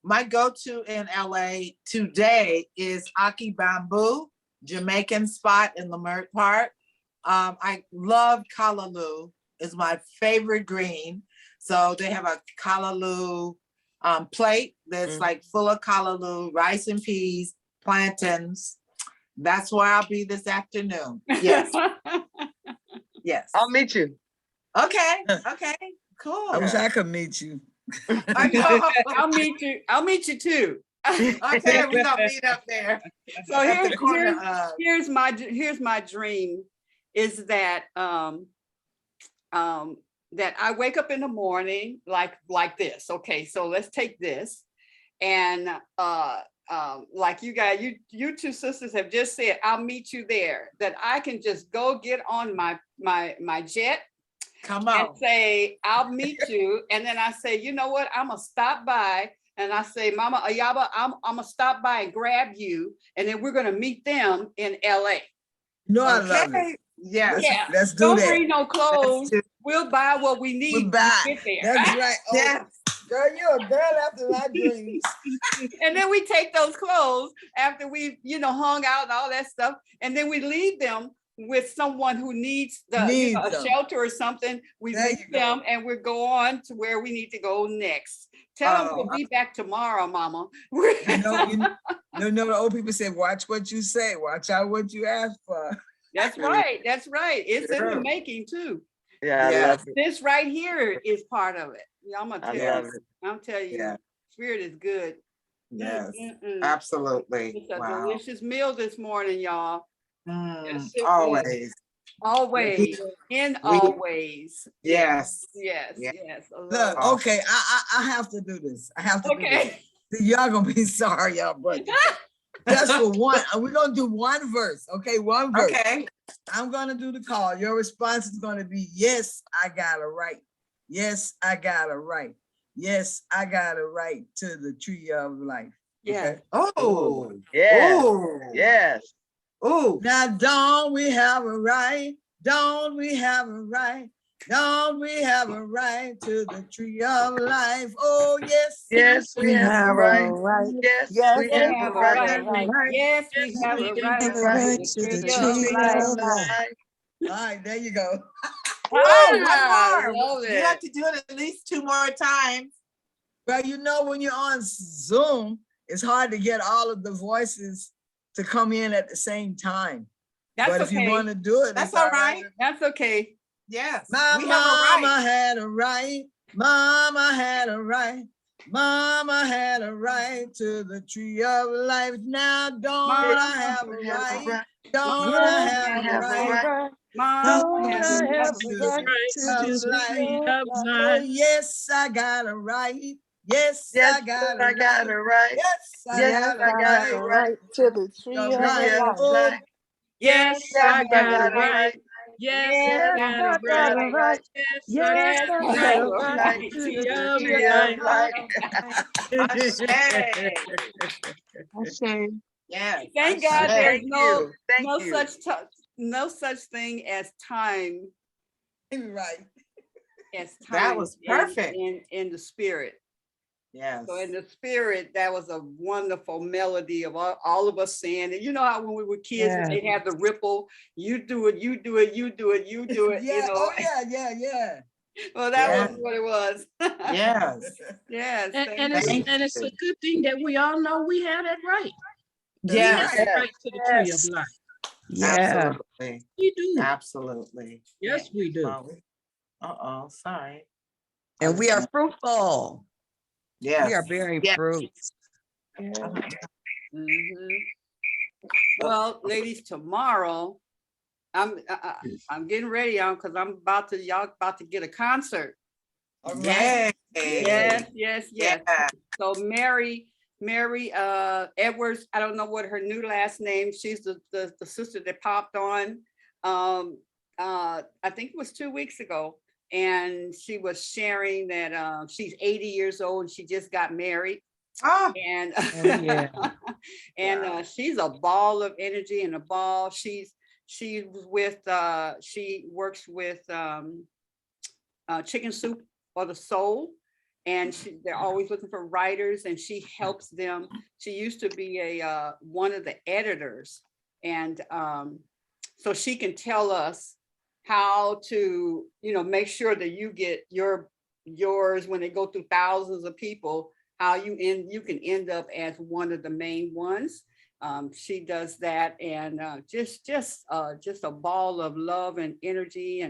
My go-to in LA today is Aki Bamboo, Jamaican spot in Leimert Park. I love callaloo. It's my favorite green. So they have a callaloo plate that's like full of callaloo, rice and peas, plantains. That's where I'll be this afternoon. Yes. Yes. I'll meet you. Okay. Okay. Cool. I wish I could meet you. I know. I'll meet you too. Okay, we're gonna meet up there. So At the corner here's my dream is that that I wake up in the morning like this. Okay, so let's take this and like you guys, you two sisters have just said, I'll meet you there. That I can just go get on my jet. Come on. And say, I'll meet you. And then I say, you know what? I'm gonna stop by. And I say, Mama Ayaba, I'm gonna stop by and grab you. And then we're gonna meet them in LA. No, I love it. Yes. Yeah. Let's do Don't that. bring no clothes. We'll buy what we need. We buy. To get there. That's right. Oh, Yes. girl, you're a girl after my dreams. And then we take those clothes after we've, hung out and all that stuff. And then we leave them with someone who needs a shelter or something. We leave them and we go on to where we need to go next. Tell them we'll be back tomorrow, Mama. The old people say, watch what you say, watch out what you ask for. That's right. That's right. It's in the making too. Yeah, I love it. This right here is part of it. I'm gonna tell you. I'm telling you, Yeah. Spirit is good. Yes. Absolutely. It's a delicious meal this morning, y'all. Yes, Always. Always. Always. Yes. Yes. Yeah. Yes. Look, okay, I have to do this. I have to do this. Y'all gonna be sorry, y'all, but just for one, we're gonna do one verse, okay? One verse. Okay. I'm gonna do the call. Your response is gonna be, yes, I got it right. Yes, I got it right. Yes, I got it right to the tree of life. Yeah. Okay? Oh, yes. Oh. Yes. Oh. Now, don't we have a right? Don't we have a right Don't we have a right to the tree of life? Oh, yes. Yes, we have a right. right. Yes, Yes, we We have we a have a have right. a right. right. Yes, we Yes, have we a do. right Have a to right the to the tree To the of tree tree life. of of life. life. All right, there you go. Oh, I one more. love You have it. to do it at least 2 more times. Well, you know, when you're on Zoom, it's hard to get all of the voices to come in at the same time. That's But if you want okay. to do it, That's it's all all right. right. That's okay. Yes, My we have a mama right. had a right. Mama had a right. Mama had a right to the tree of life. Now don't I Mama have a We have a right? right. Don't I Yes, Mama have We has a a have a right? right. right. Mama Don't don't has I a I have have right. a To right the Right to to to the of the life. tree the of light? Oh, life. yes, I got a right. Yes, Yes, I got a I got right. it right. Yes, I Yes, Yes, got a I I got got it a right. right. right to the The tree of Tree right. of life. Oh, life. Yes, Yes, Yes, I I got I it got got it a right. right. right. Yes, I Yes, Yes, got I it Yes, I got right. a got it right. right. Yes, I Yes, got yes, I it I got right. a got a right Right right. The to to tree the the of tree tree of of life. life. life. Ashe. Ashe. Yes, Thank God ashe. there's Thank you. Thank you. no such thing as time right. That was perfect. in the spirit. Yes. So in the spirit, that was a wonderful melody of all of us saying it. You know how when we were kids, Yeah. they had the ripple, you do it, you do it, you do it, you do it, you Yeah. know. Oh, yeah. Well, that Yeah. was what it was. Yes. Yes, And, thank and you. it's Thank and it's you. a good thing that we all know we have that right. That's We Yes. have right. the Yes. right to the tree of Yes. life. Yeah. Absolutely. We do. Absolutely. Yes, we do. Uh-oh, sorry. And we are fruitful. Yes. We are bearing Yes. fruit. Mhm. Well, ladies, tomorrow I'm getting ready on because y'all about to get a concert. All Yay. Yes, yes, yes. Yeah. So Mary Edwards, I don't know what her new last name. She's the sister that popped on. I think it was 2 weeks ago, and she was sharing that she's 80 years old and she just got married. Ah, And Oh, yeah. and wow. she's a ball of energy and a ball. She works with Chicken Soup for the Soul, and they're always looking for writers, and she helps them. She used to be a one of the editors, and so she can tell us how to make sure that you get yours when they go through thousands of people, how you can end up as one of the main ones. She does that, and just a ball of love and energy,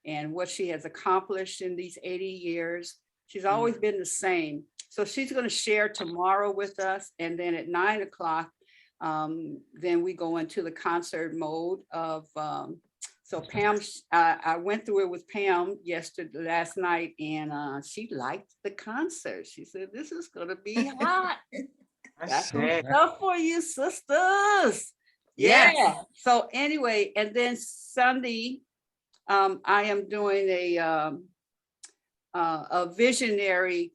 and what she has accomplished in these 80 years. She's always been the same. So she's going to share tomorrow with us, and then at 9 o'clock, then we go into the concert mode of. So Pam, I went through it with Pam last night, and she liked the concert. She said, "This is going to be hot." That's some Ashe. stuff for you, sisters. Yes. Yeah. So anyway, and then Sunday, I am doing a visionary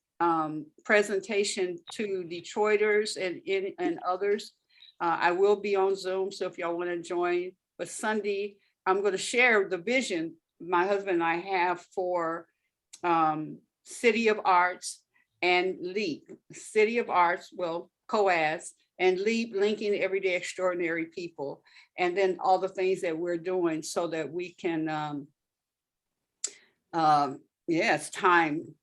presentation to Detroiters and others. I will be on Zoom, so if y'all want to join. But Sunday, I'm going to share the vision my husband and I have for City of Arts and LEAP. City of Arts, well, COAS, and LEAP, Linking Everyday Extraordinary People, and then all the things that we're doing so that we can, it's time.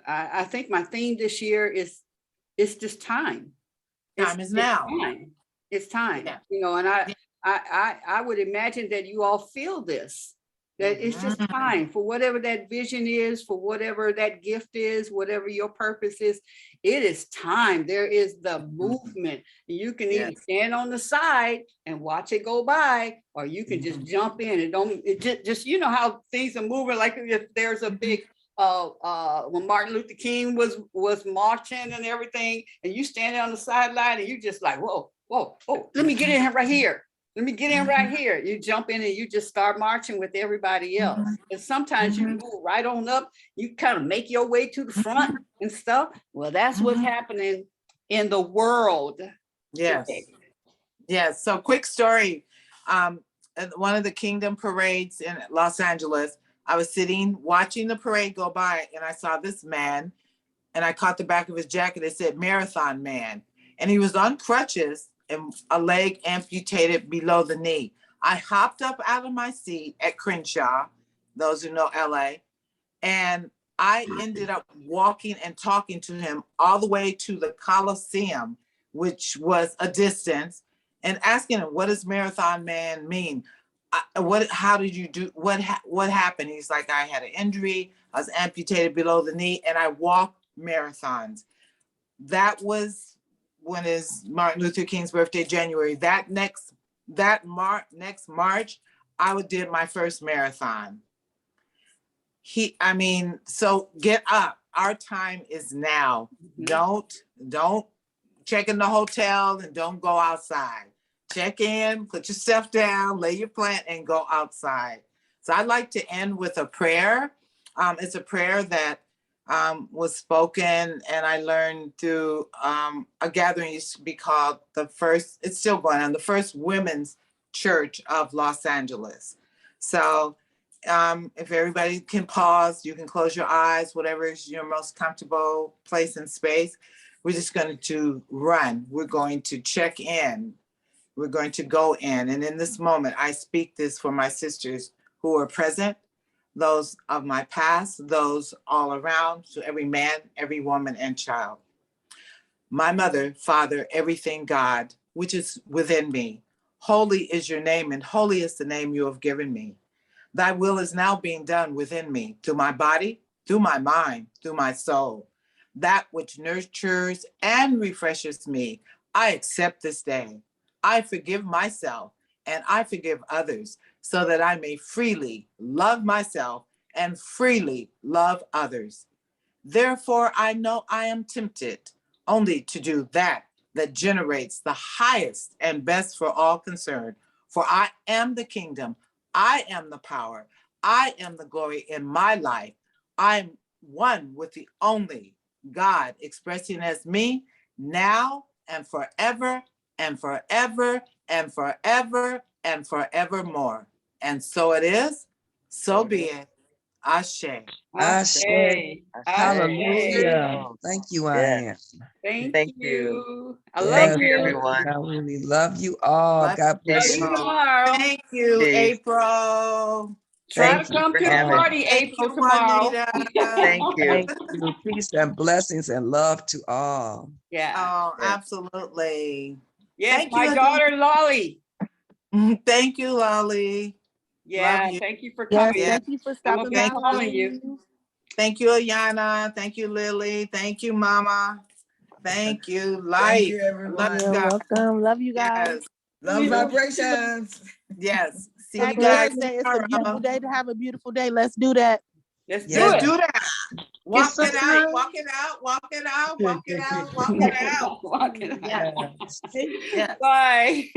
I think my theme this year is just time. Time is now. Time. It's time. Yeah. And I would imagine that you all feel this, that it's just time for whatever that vision is, for whatever that gift is, whatever your purpose is. It is time. There is the movement. You can either stand on the side and watch it go by, or you can just jump in and just how things are moving. Like if there's a big when Martin Luther King was marching and everything, and you standing on the sideline and you just like, whoa, let me get in right here. Let me get in right here. You jump in and you just start marching with everybody else. And sometimes you move right on up. You kind of make your way to the front and stuff. Well, that's what's happening in the world. Yes. today. Yes. So quick story. At one of the Kingdom parades in Los Angeles, I was sitting watching the parade go by, and I saw this man, and I caught the back of his jacket. It said Marathon Man, and he was on crutches and a leg amputated below the knee. I hopped up out of my seat at Crenshaw, those who know LA, and I ended up walking and talking to him all the way to the Coliseum, which was a distance, and asking him, what does Marathon Man mean? How did you do, what happened? He's like, I had an injury, I was amputated below the knee, and I walked marathons. That was when is Martin Luther King's birthday, January. Next March, I did my first marathon. So get up. Our time is now. Don't check in the hotel and don't go outside. Check in, put yourself down, lay your plant, and go outside. So I'd like to end with a prayer. It's a prayer that was spoken, and I learned through a gathering used to be called it's still going on, the First Women's Church of Los Angeles. So if everybody can pause, you can close your eyes, whatever is your most comfortable place and space. We're just going to run. We're going to check in. We're going to go in. And in this moment, I speak this for my sisters who are present, those of my past, those all around, to every man, every woman, and child. My mother, Father, everything God, which is within me. Holy is your name, and holy is the name you have given me. Thy will is now being done within me, through my body, through my mind, through my soul. That which nurtures and refreshes me, I accept this day. I forgive myself and I forgive others, so that I may freely love myself and freely love others. Therefore, I know I am tempted only to do that generates the highest and best for all concerned. For I am the kingdom, I am the power, I am the glory in my life. I'm one with the only God expressing as me now and forever and forever and forever and forevermore. And so it is, so be it. Ashe. Ashe. Hey, Hallelujah. Thank you, Ayana. Thank you. I Yes, love Thank you, you. everyone. I really love you all. Love God Love bless you you. tomorrow. Thank you, Peace. April. Try Thank to you come for to the having me. party, Thank April, you, tomorrow. Juanita. Thank you. Thank you. Peace and blessings and love to all. Yeah. Oh, Yeah. absolutely. Yes, Thank my you, daughter, Lolly. Anita. Thank you, Lolly. Yeah, Love you. thank you for Yes, coming. Yeah. thank you for I'm gonna stopping be by. Thank calling you. Lolly. Thank you, Ayana. Thank you, Lilli. Thank you, Mama. Thank you, Thank Light. you, Love everyone. you You're guys. welcome. Love you guys. Yes. Love vibrations. Yes. See you Happy guys Earth Day. It's a beautiful tomorrow. day to have a beautiful day. Let's do that. Let's do Let's Yeah. it. do that. Get Walk some it out. sun. Walk it out. Walk it out. Walk it out. Walk it out. Walking out. Yeah. Yes. Yes. Bye.